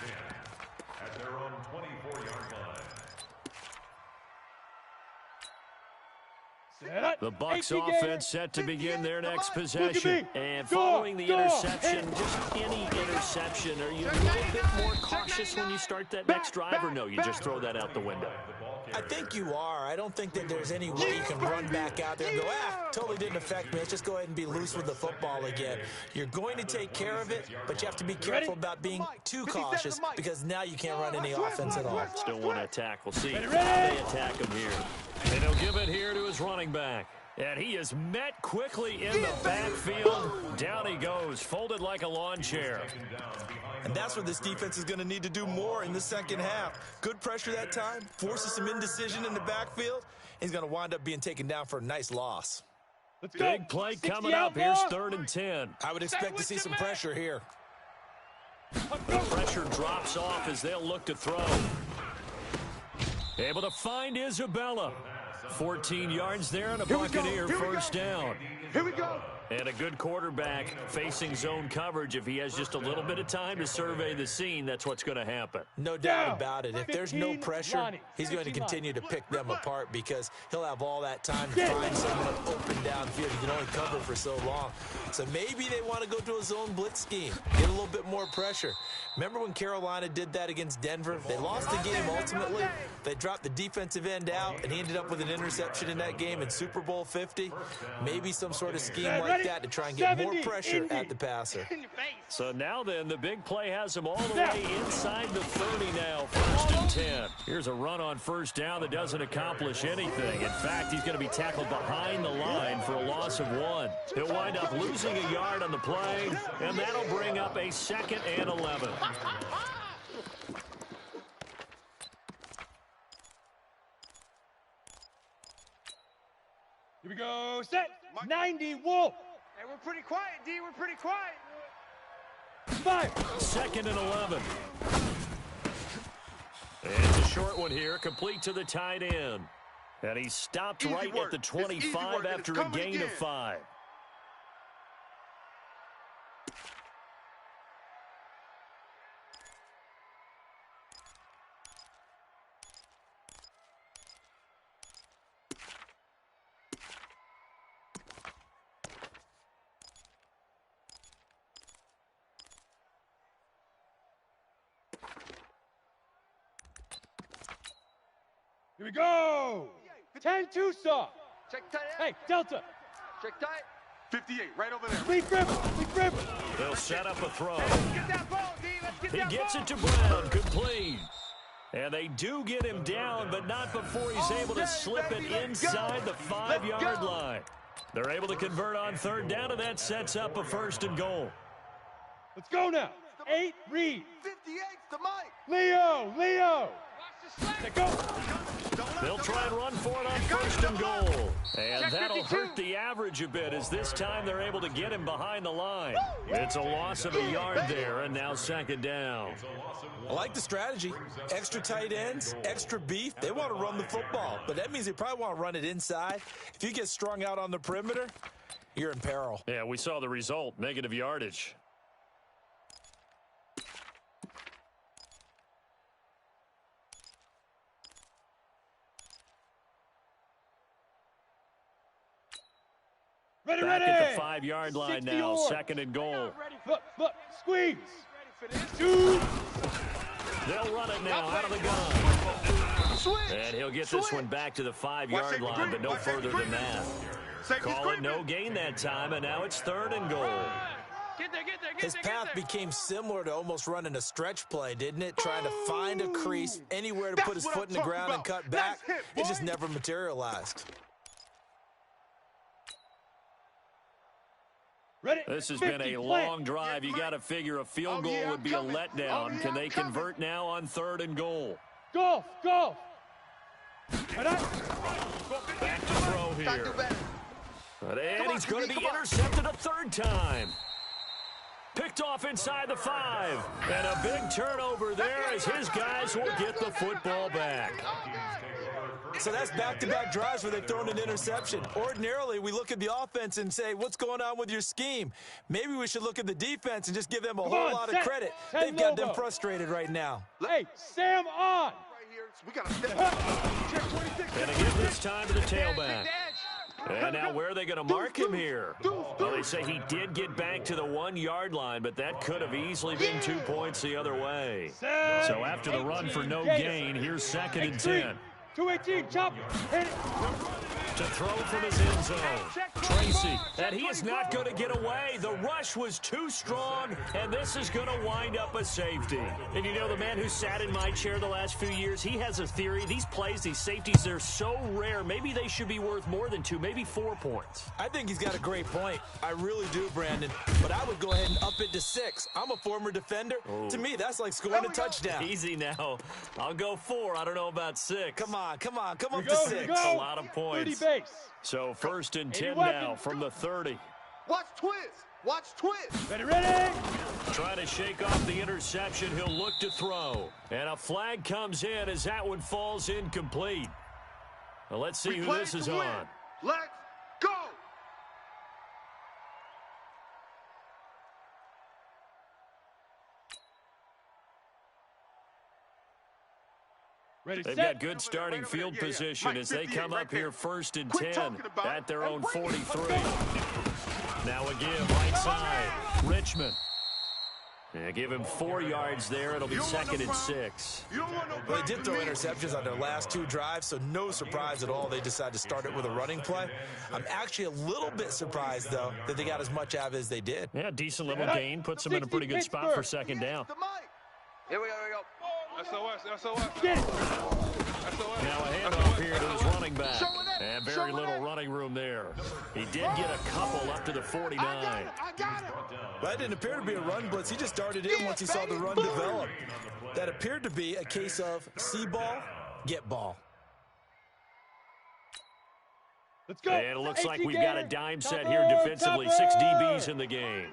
at their own 24-yard line. The Bucs offense set to begin their next possession. And following the interception, just any interception, are you a little bit more cautious when you start that next drive, or no, you just throw that out the window? I think you are. I don't think that there's any way you can run back out there and go, totally didn't affect me. Let's just go ahead and be loose with the football again. You're going to take care of it, but you have to be careful about being too cautious, because now you can't run any offense at all. Still want to attack. We'll see how they attack him here. And he'll give it here to his running back. And he is met quickly in the backfield. Down he goes, folded like a lawn chair. And that's what this defense is going to need to do more in the second half. Good pressure that time, forces some indecision in the backfield. He's going to wind up being taken down for a nice loss. Big play coming up. Here's 3rd and 10. I would expect to see some pressure here. The pressure drops off as they'll look to throw. Able to find Isabella. 14 yards there and a Buccaneer first down. Here we go. And a good quarterback facing zone coverage. If he has just a little bit of time to survey the scene, that's what's going to happen. No doubt about it. If there's no pressure, he's going to continue to pick them apart because he'll have all that time to find someone open downfield. He can only cover for so long. So maybe they want to go to a zone blitz scheme, get a little bit more pressure. Remember when Carolina did that against Denver? They lost the game ultimately. They dropped the defensive end out, and he ended up with an interception in that game in Super Bowl 50. Maybe some sort of scheme like that to try and get more pressure at the passer. So now then, the big play has him all the way inside the 30 now, 1st and 10. Here's a run on first down that doesn't accomplish anything. In fact, he's going to be tackled behind the line for a loss of 1. He'll wind up losing a yard on the play, and that'll bring up a 2nd and 11. Here we go. Set. 90 Wolf. Hey, we're pretty quiet, D. We're pretty quiet. 5. 2nd and 11. And it's a short one here, complete to the tight end. And he stopped right at the 25 after a gain of 5. Here we go. 10 Tucson. Check tight. Hey, Delta. Check tight. 58, right over there. Lead Griffin. Lead Griffin. They'll set up a throw. Let's get that ball, D. Let's get He that gets ball. it to Brown, complete. And they do get him down, but not before he's able to slip it inside the 5-yard line. They're able to convert on 3rd down, and that sets up a 1st and goal. Let's go now. 8 Reed. 58's to Mike. Leo. Watch the slack. Go. They'll try and run for it on 1st and goal. And that'll hurt the average a bit as this time they're able to get him behind the line. It's a loss of a yard there, and now 2nd down. I like the strategy. Extra tight ends, extra beef. They want to run the football, but that means they probably want to run it inside. If you get strung out on the perimeter, you're in peril. Yeah, we saw the result, negative yardage. Ready. Back at the 5-yard line now, 60-yard. 2nd and goal. Look. Squeeze. Ready for this? 2. They'll run it now out of the gun. Switch. And he'll get this one back to the 5-yard line, but no further than that. Call it no gain that time, and now it's 3rd and goal. Get there. His path became similar to almost running a stretch play, didn't it? Trying to find a crease, anywhere to put his foot in the ground and cut back. It just never materialized. Ready. This has been a long drive. You got to figure a field goal would be a letdown. Can they convert now on 3rd and goal? Golf. Back to throw here. And he's going to be intercepted a 3rd time. Picked off inside the 5. And a big turnover there as his guys will get the football back. So that's back-to-back drives where they've thrown an interception. Ordinarily, we look at the offense and say, what's going on with your scheme? Maybe we should look at the defense and just give them a whole lot of credit. They've got them frustrated right now. Hey, Sam on. Right here. We got to step up. Check 26. And again this time to the tailback. And now where are they going to mark him here? Well, they say he did get back to the 1-yard line, but that could have easily been 2 points the other way. So after the run for no gain, here's 2nd and 10. 218, chop. Hit it. To throw from his end zone. Tracy, and he is not going to get away. The rush was too strong, and this is going to wind up a safety. And you know, the man who sat in my chair the last few years, he has a theory. These plays, these safeties, they're so rare. Maybe they should be worth more than 2, maybe 4 points. I think he's got a great point. I really do, Brandon. But I would go ahead and up it to 6. I'm a former defender. Ooh. To me, that's like scoring a touchdown. Easy now. I'll go 4. I don't know about 6. Come on, up to 6. A lot of points. 30 base. So 1st and 10 now from the 30. Watch twist. Ready. Trying to shake off the interception. He'll look to throw. And a flag comes in as that one falls incomplete. Well, let's see who this is on. Let's go. Ready, They've set. got good starting field position Mike, as they 58, come right up here there. 1st and Quit 10 talking about at it their and own bring it. 43. Now a give right side. Richmond. Yeah, give him 4 yards there. It'll be 2nd and 6. You don't want no Well, they did problems throw with me. interceptions on their last 2 drives, so no surprise at all they decided to start it with a running play. I'm actually a little bit surprised, though, that they got as much out of it as they did. Yeah, decent little gain. Puts them in a pretty good spot for 2nd down. Here we go, here we go. Get it. Now a handoff here to his running back. And very little running room there. He did get a couple up to the 49. I got it. Well, that didn't appear to be a run blitz. He just darted in once he saw the run develop. That appeared to be a case of see ball, get ball. Let's go. And it looks like 18 we've got a gainer. dime set Cover, here defensively. 6 cover. DBs in the game.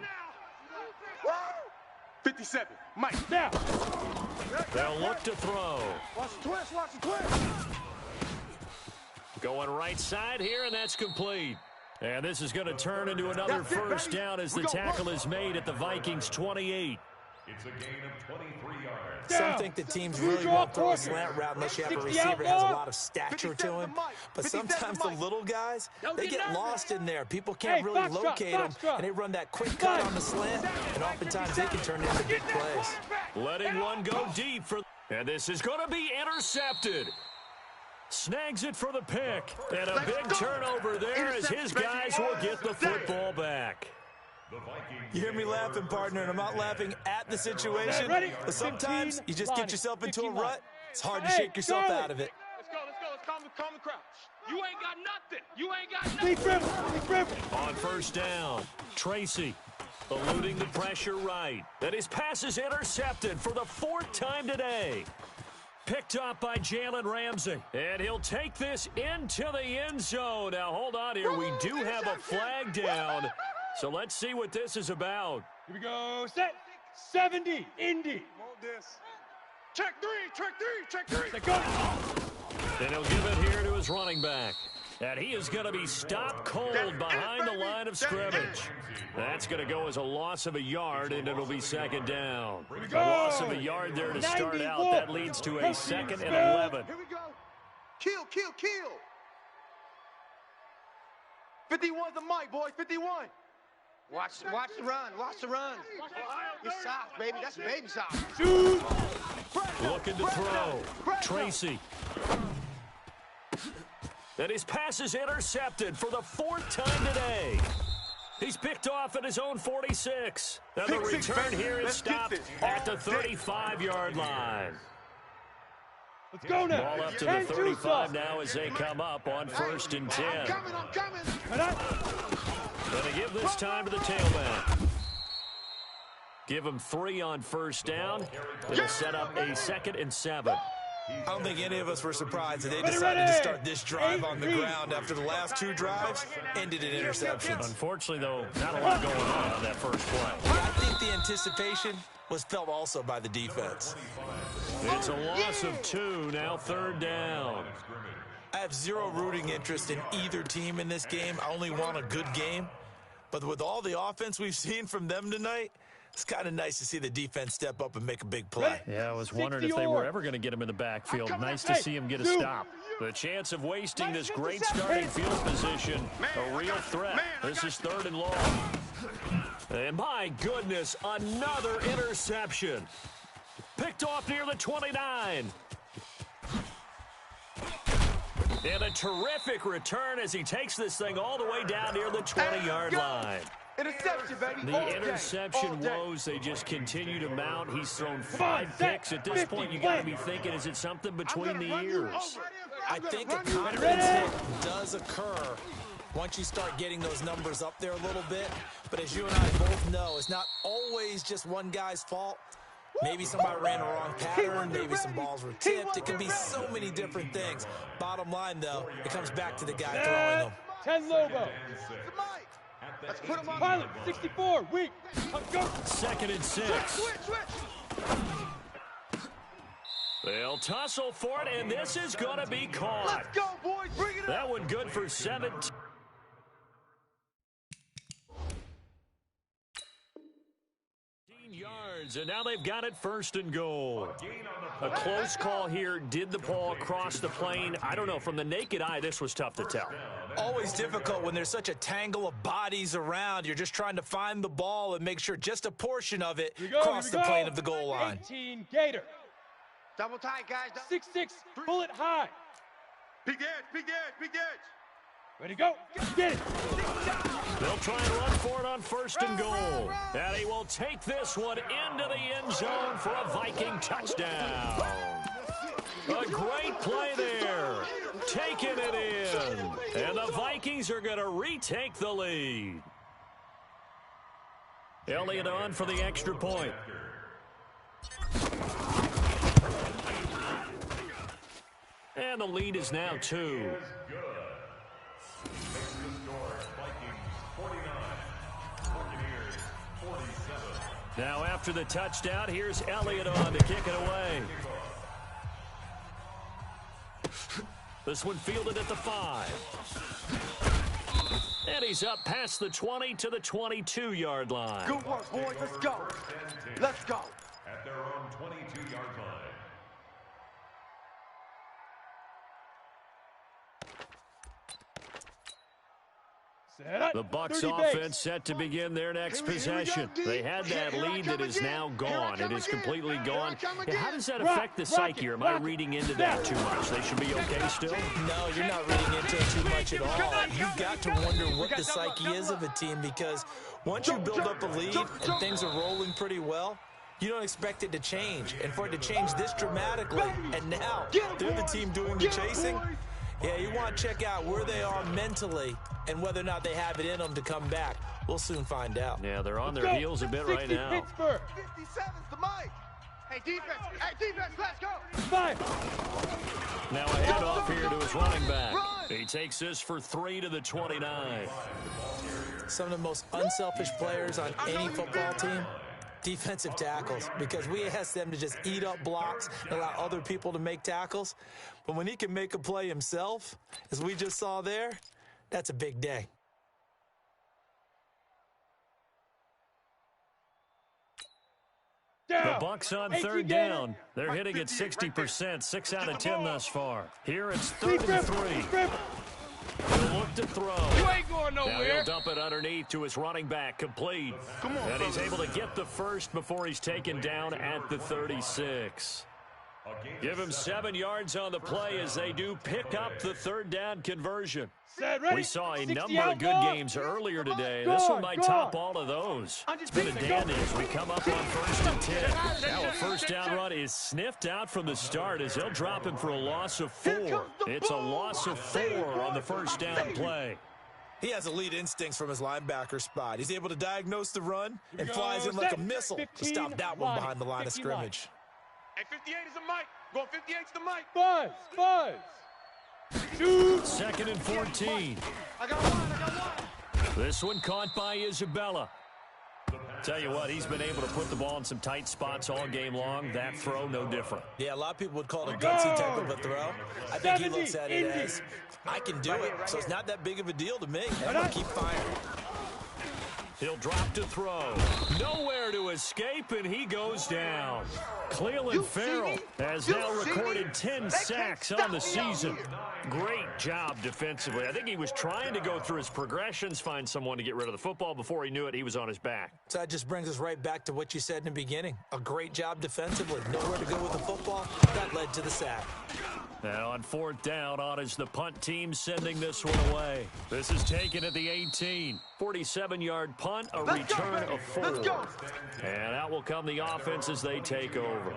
57. Mike. Now. They'll look to throw. Watch the twist. Watch the twist. Going right side here, and that's complete. And this is going to turn into another That's it, first baby. down as We the go tackle run. is made at the Vikings 28. It's a gain of 23 yards. Some think that teams really won't throw a slant route unless you have a receiver that has a lot of stature to him. But sometimes the little guys, they get lost in there. People can't really locate them, and they run that quick cut on the slant, and oftentimes they can turn into big plays. Letting one go deep for, and this is going to be intercepted. Snags it for the pick, and a big turnover there as his guys will get the football back. You hear me laughing, partner, and I'm not laughing at the situation, but sometimes you just get yourself into a rut. It's hard to shake yourself out of it. Let's go. Let's calm the crowd. You ain't got nothing. You ain't got nothing. Deep river. Deep river. On first down, Tracy eluding the pressure right. And his pass is intercepted for the 4th time today. Picked up by Jalen Ramsey. And he'll take this into the end zone. Now, hold on here. We do have a flag down. So let's see what this is about. Here we go. Set. 70. Indy. Hold this. Check three. Let's go. And he'll give it here to his running back. And he is going to be stopped cold behind the line of scrimmage. That's going to go as a loss of a yard, and it'll be 2nd down. A loss of a yard there to start out. That leads to a 2nd and 11. Here we go. Kill. 51's the mic, boys. 51. Watch the run. Watch the run. You're soft, baby. That's baby soft. Shoot. Looking to throw. Tracy. And his pass is intercepted for the 4th time today. He's picked off at his own 46. Now the return here is stopped at the 35-yard line. Let's go now. Ball up to the 35 now as they come up on 1st and 10. I'm coming. Going to give this time to the tailback. Give him 3 on first down. It'll set up a 2nd and 7. I don't think any of us were surprised that they decided to start this drive on the ground after the last 2 drives ended in interceptions. Unfortunately, though, not a lot going on that first play. I think the anticipation was felt also by the defense. It's a loss of 2, now 3rd down. I have zero rooting interest in either team in this game. I only want a good game. But with all the offense we've seen from them tonight, it's kind of nice to see the defense step up and make a big play. Yeah, I was wondering if they were ever going to get him in the backfield. Nice to see him get a stop. The chance of wasting this great starting field position, a real threat. This is 3rd and long. And my goodness, another interception. Picked off near the 29. And a terrific return as he takes this thing all the way down near the 20-yard line. Interception, baby. The interception woes, they just continue to mount. He's thrown 5 picks. At this point, you got to be thinking, is it something between the ears? I think a confidence hit does occur once you start getting those numbers up there a little bit. But as you and I both know, it's not always just one guy's fault. Maybe somebody ran a wrong pattern. Maybe some balls were tipped. It can be so many different things. Bottom line, though, it comes back to the guy throwing them. 10 logo. Let's put him on. Pilot, 64, weak. Go. 2nd and 6. Switch. They'll tussle for it, and this is going to be caught. Let's go, boys. Bring it up. That one good for 17. yards, and now they've got it 1st and goal. A close call here. Did the ball cross the plane? I don't know. From the naked eye, this was tough to tell. Always difficult when there's such a tangle of bodies around. You're just trying to find the ball and make sure just a portion of it crossed the plane of the goal line. 18 Gator. Double tight, guys. 6-6. Pull it high. Peek edge, peek edge, peek edge. Ready to go. Get it. They'll try and run for it on 1st and goal. And he will take this one into the end zone for a Viking touchdown. A great play there. Taking it in. And the Vikings are going to retake the lead. Elliott on for the extra point. And the lead is now 2. Now after the touchdown, here's Elliott on to kick it away. This one fielded at the 5. And he's up past the 20 to the 22-yard line. Good work, boys. Let's go. Let's go. At their own 22-yard line. The Bucs offense set to begin their next possession. They had that lead that is now gone. It is completely gone. How does that affect the psyche? Or am I reading into that too much? They should be okay still? No, you're not reading into it too much at all. You've got to wonder what the psyche is of a team, because once you build up a lead and things are rolling pretty well, you don't expect it to change. And for it to change this dramatically, and now they're the team doing the chasing, yeah, you want to check out where they are mentally and whether or not they have it in them to come back. We'll soon find out. Yeah, they're on their heels a bit right now. 57's the mic. Hey, defense, let's go. 5. Now a handoff here to his running back. He takes this for 3 to the 29. Some of the most unselfish players on any football team, defensive tackles, because we ask them to just eat up blocks and allow other people to make tackles. But when he can make a play himself, as we just saw there, that's a big day. The Bucs on 3rd down. They're hitting at 60%, 6 out of 10 thus far. Here it's 3rd and 3. He'll look to throw. You ain't going nowhere. Now he'll dump it underneath to his running back, complete. And he's able to get the first before he's taken down at the 36. Give him 7 yards on the play as they do pick up the 3rd down conversion. We saw a number of good games earlier today. This one might top all of those. It's been a dandy as we come up on 1st and 10. Now a 1st down run is sniffed out from the start as they'll drop him for a loss of 4. It's a loss of 4 on the 1st down play. He has elite instincts from his linebacker spot. He's able to diagnose the run and flies in like a missile to stop that one behind the line of scrimmage. Hey, 58 is the mic. Going 58's the mic. 5. Shoot. 2nd and 14. I got one. This one caught by Isabella. Tell you what, he's been able to put the ball in some tight spots all game long. That throw, no different. Yeah, a lot of people would call it a gutsy type of a throw. I think he looks at it as, I can do it, so it's not that big of a deal to me. I'm going to keep firing. He'll drop to throw. Nowhere to escape, and he goes down. Cleveland Farrell has now recorded 10 sacks on the season. Great job defensively. I think he was trying to go through his progressions, find someone to get rid of the football. Before he knew it, he was on his back. So that just brings us right back to what you said in the beginning. A great job defensively. Nowhere to go with the football. That led to the sack. Now on 4th down, on is the punt team sending this one away. This is taken at the 18. 47-yard punt, a return of 4. And out will come the offense as they take over.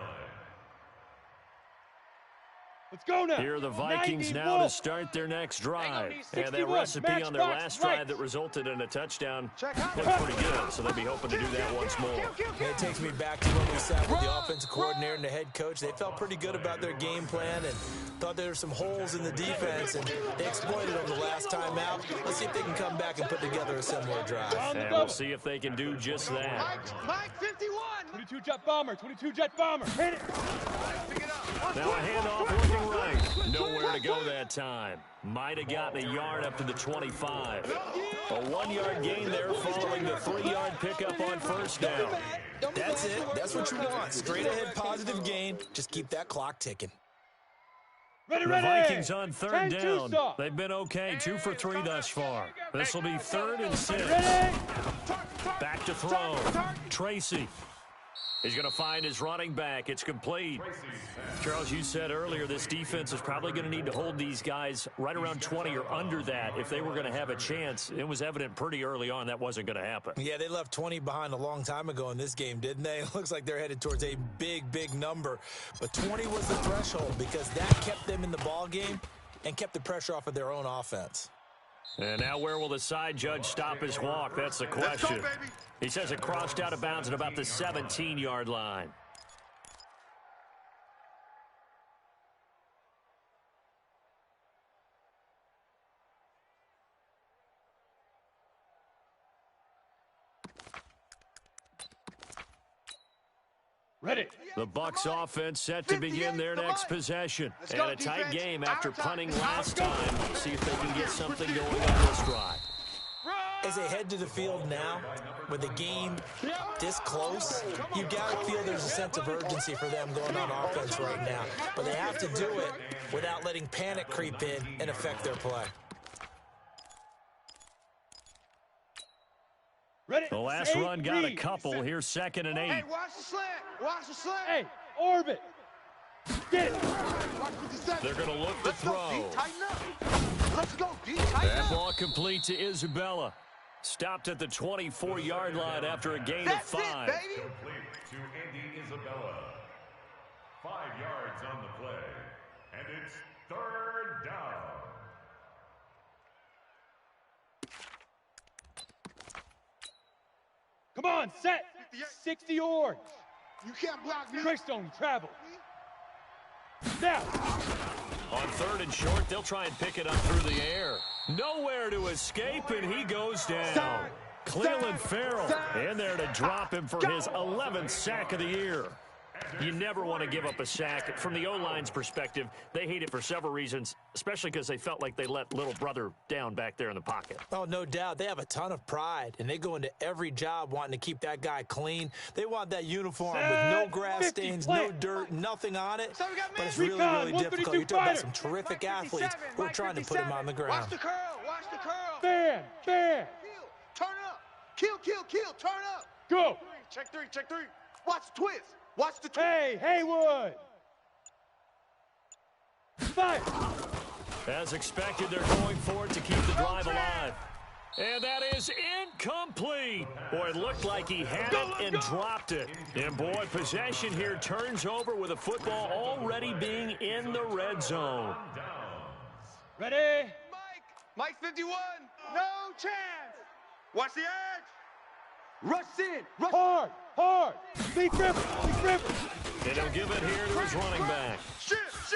Let's go now. Here are the Vikings now to start their next drive. And that recipe on their last drive that resulted in a touchdown looked pretty good, so they'll be hoping to do that once more. It takes me back to when we sat with the offensive coordinator and the head coach. They felt pretty good about their game plan and thought there were some holes in the defense, and they exploited them the last time out. Let's see if they can come back and put together a similar drive. And we'll see if they can do just that. Mike 51. 22 jet bomber. 22 jet bomber. Hit it. Now a handoff looking right. Nowhere to go that time. Might have gotten a yard up to the 25. A 1-yard gain there following the 3-yard pickup on first down. That's it. That's what you want. Straight ahead positive gain. Just keep that clock ticking. Ready, The ready. Vikings on third 10-2 down. stop. They've been okay, 2 for 3 thus far. This will be 3rd and 6. Ready. Back to throw. Tracy. He's going to find his running back. It's complete. Charles, you said earlier this defense is probably going to need to hold these guys right around 20 or under that if they were going to have a chance. It was evident pretty early on that wasn't going to happen. Yeah, they left 20 behind a long time ago in this game, didn't they? It looks like they're headed towards a big, big number. But 20 was the threshold because that kept them in the ball game and kept the pressure off of their own offense. And now where will the side judge stop his walk? That's the question. Let's go, baby. He says it crossed out of bounds at about the 17-yard line. Ready. The Bucs offense set to begin their next possession. And a tight game after punting last time. See if they can get something going on this drive. As they head to the field now, with the game this close, you've got to feel there's a sense of urgency for them going on offense right now. But they have to do it without letting panic creep in and affect their play. Ready. The last run got a couple. Here's 2nd and 8. Hey, watch the slant. Watch the slant. Hey, orbit. Get it. They're going to look to Let's go, throw. D. Tighten up. Let's go, D. Tighten That up. ball complete to Isabella. Stopped at the 24-yard line after a gain That's of 5. it, baby. Complete to Andy Isabella. 5 yards on the play. And it's 3rd down. Come on, set. 60 yards. You can't block me. Greystone, travel. Now. On 3rd and short, they'll try and pick it up through the air. Nowhere to escape, and he goes down. Cleveland Farrell in there to drop him for his 11th sack of the year. You never want to give up a sack. From the O-line's perspective, they hate it for several reasons, especially because they felt like they let little brother down back there in the pocket. Oh, no doubt. They have a ton of pride, and they go into every job wanting to keep that guy clean. They want that uniform with no grass stains, no dirt, nothing on it. But it's really, really difficult. You're talking about some terrific athletes who are trying to put him on the ground. Watch the curl. Watch the curl. Fan. Turn up. Kill. Turn up. Go. Check 3. Watch the twist. Watch the twist. Hey, Haywood. 5. As expected, they're going for it to keep the drive alive. And that is incomplete. Boy, it looked like he had it and dropped it. And, boy, possession here turns over with a football already being in the red zone. Ready. Mike 51. No chance. Watch the edge. Rush in. Rush. Hard. Be crippled. And he'll give it here to his running back. Shift.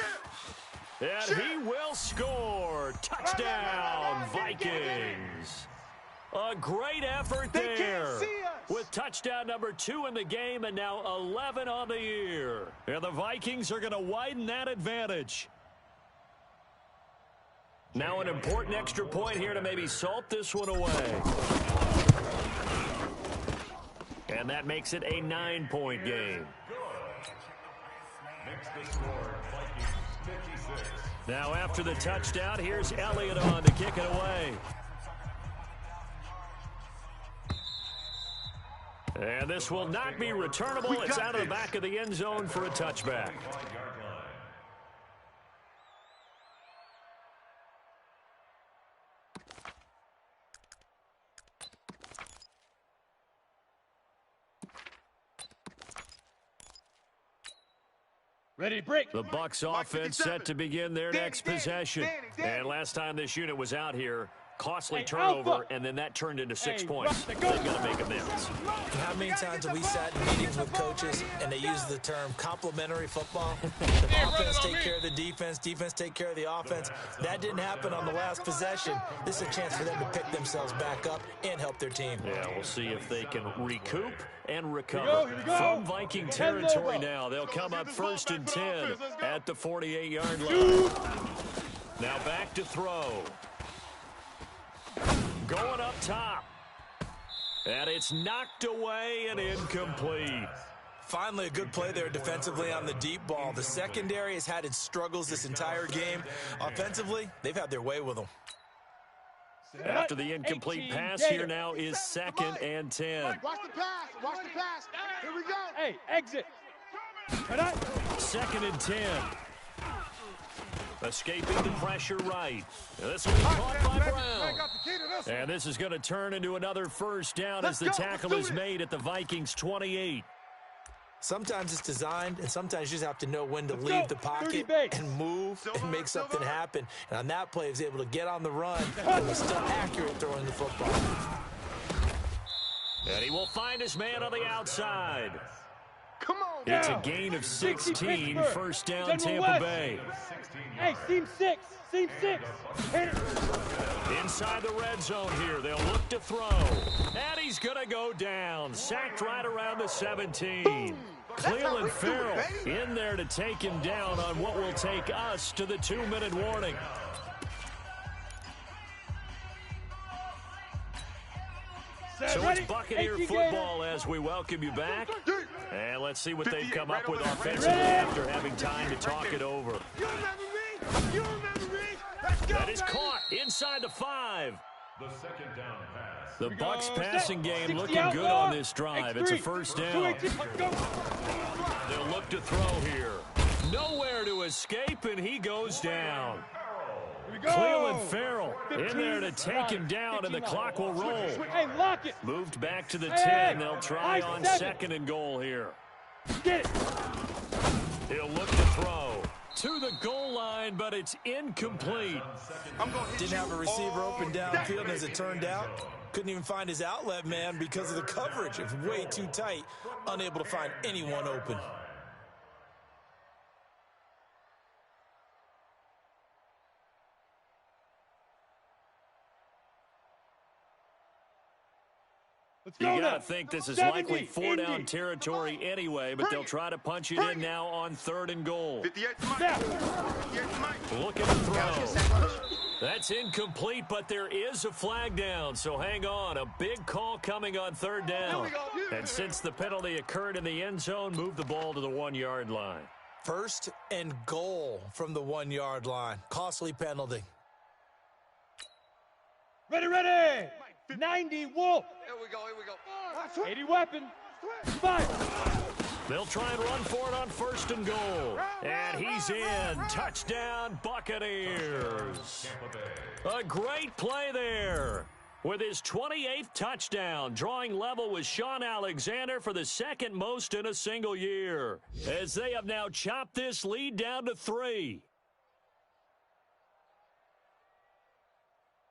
And he will score. Touchdown, Vikings. A great effort They can't there. see us. With touchdown number 2 in the game and now 11 on the year. And the Vikings are going to widen that advantage. Now an important extra point here to maybe salt this one away. And that makes it a 9-point game. Makes the score Vikings 56. Now after the touchdown, here's Elliott on to kick it away. And this will not be returnable. It's out of the back of the end zone for a touchback. 5-yard line. Ready, break. The Bucs offense set to begin their next possession. And last time this unit was out here, costly turnover, and then that turned into 6 points. They've got to make amends. How many times have we sat in meetings with coaches and they use the term complementary football? Offense take care of the defense, defense take care of the offense. That didn't happen on the last possession. This is a chance for them to pick themselves back up and help their team. Yeah, we'll see if they can recoup and recover. Here we go. From Viking territory now. They'll come up 1st and 10 at the 48-yard line. Now back to throw. Going up top. And it's knocked away and incomplete. Finally, a good play there defensively on the deep ball. The secondary has had its struggles this entire game. Offensively, they've had their way with them. After the incomplete pass, here now is 2nd and 10. Watch the pass. Watch the pass. Here we go. Hey, exit. 2nd and 10. Escaping the pressure right. This will be caught by Brown. And this is going to turn into another first down as the tackle is made at the Vikings 28. Sometimes it's designed, and sometimes you just have to know when to leave the pocket and move and make something happen. And on that play, he was able to get on the run and was still accurate throwing the football. And he will find his man on the outside. Come on. It's a gain of 16, first down Tampa Bay. Hey, seam 6. Seam 6. Hit it. Inside the red zone here, they'll look to throw. And he's going to go down. Sacked right around the 17. Cleveland Farrell in there to take him down on what will take us to the 2-minute warning. So it's Buccaneer football as we welcome you back. And let's see what they've come up with offensively after having time to talk it over. You remember me? You remember me? Let's go, That is caught inside the 5. The second down pass. The Bucs passing game looking good on this drive. It's a first down. They'll look to throw here. Nowhere to escape, and he goes down. Cleveland Farrell in there to take him down, and the clock will roll. Hey, lock it. Moved back to the 10. They'll try on 2nd and goal here. Get it. He'll look to throw to the goal line, but it's incomplete. Didn't have a receiver open downfield, and as it turned out, couldn't even find his outlet man because of the coverage. It was way too tight, unable to find anyone open. You got to think this is likely 4-down territory anyway, but they'll try to punch it in now on 3rd and goal. 58 Looking to throw. That's incomplete, but there is a flag down, so hang on. A big call coming on 3rd down. And since the penalty occurred in the end zone, move the ball to the 1-yard line. 1st and goal from the 1-yard line. Costly penalty. Ready. 90 Wolf. Here we go. 80 weapon. 5. They'll try and run for it on 1st and goal. And he's in. Touchdown, Buccaneers. A great play there. With his 28th touchdown, drawing level with Sean Alexander for the 2nd most in a single year. As they have now chopped this lead down to 3.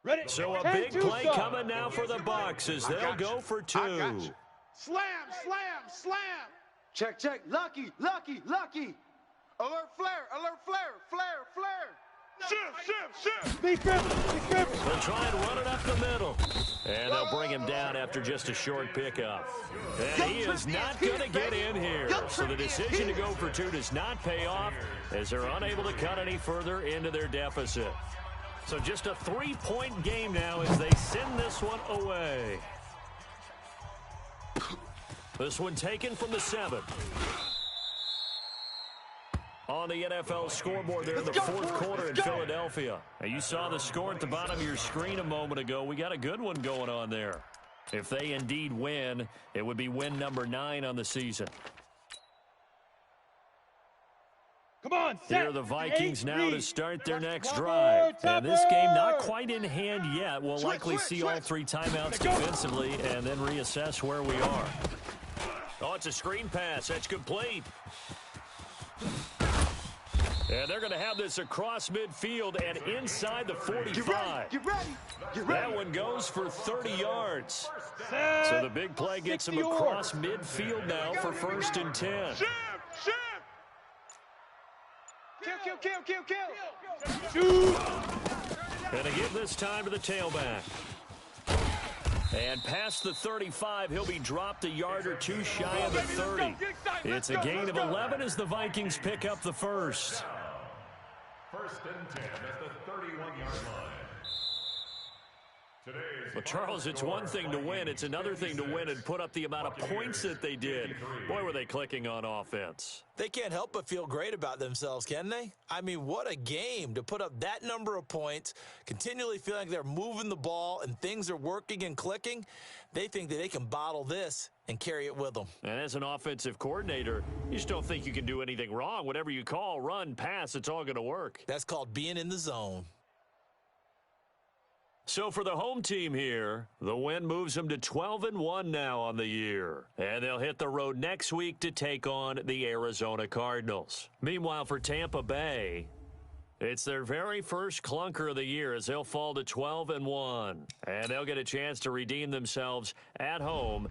Ready. So a big play coming now for the Bucs as they'll go for 2. Slam. Check. Lucky. Alert flare. Shift. Be careful. They'll try and run it up the middle. And they'll bring him down after just a short pickup. And he is not going to get in here. So the decision to go for 2 does not pay off as they're unable to cut any further into their deficit. So just a 3-point game now as they send this one away. This one taken from the 7. On the NFL scoreboard there in the 4th quarter in Philadelphia. Now you saw the score at the bottom of your screen a moment ago. We got a good one going on there. If they indeed win, it would be win number 9 on the season. Come on, Here are the Vikings now to start their next drive. And this game not quite in hand yet. We'll likely see all 3 timeouts defensively and then reassess where we are. Oh, it's a screen pass. That's complete. And they're going to have this across midfield and inside the 45. Get ready. That one goes for 30 yards. So the big play gets him across midfield now for 1st and 10. Kill. Shoot. And to give this time to the tailback. And past the 35, he'll be dropped a yard or 2 shy of the 30. It's a gain of 11 as the Vikings pick up the 1st. First and 10 at the 31-yard line. Well, Charles, it's one thing to win. It's another thing to win and put up the amount of points that they did. Boy, were they clicking on offense. They can't help but feel great about themselves, can they? I mean, what a game to put up that number of points, continually feeling like they're moving the ball and things are working and clicking. They think that they can bottle this and carry it with them. And as an offensive coordinator, you just don't think you can do anything wrong. Whatever you call, run, pass, it's all going to work. That's called being in the zone. So for the home team here, the win moves them to 12-1 now on the year. And they'll hit the road next week to take on the Arizona Cardinals. Meanwhile, for Tampa Bay, it's their very first clunker of the year as they'll fall to 12-1. And they'll get a chance to redeem themselves at home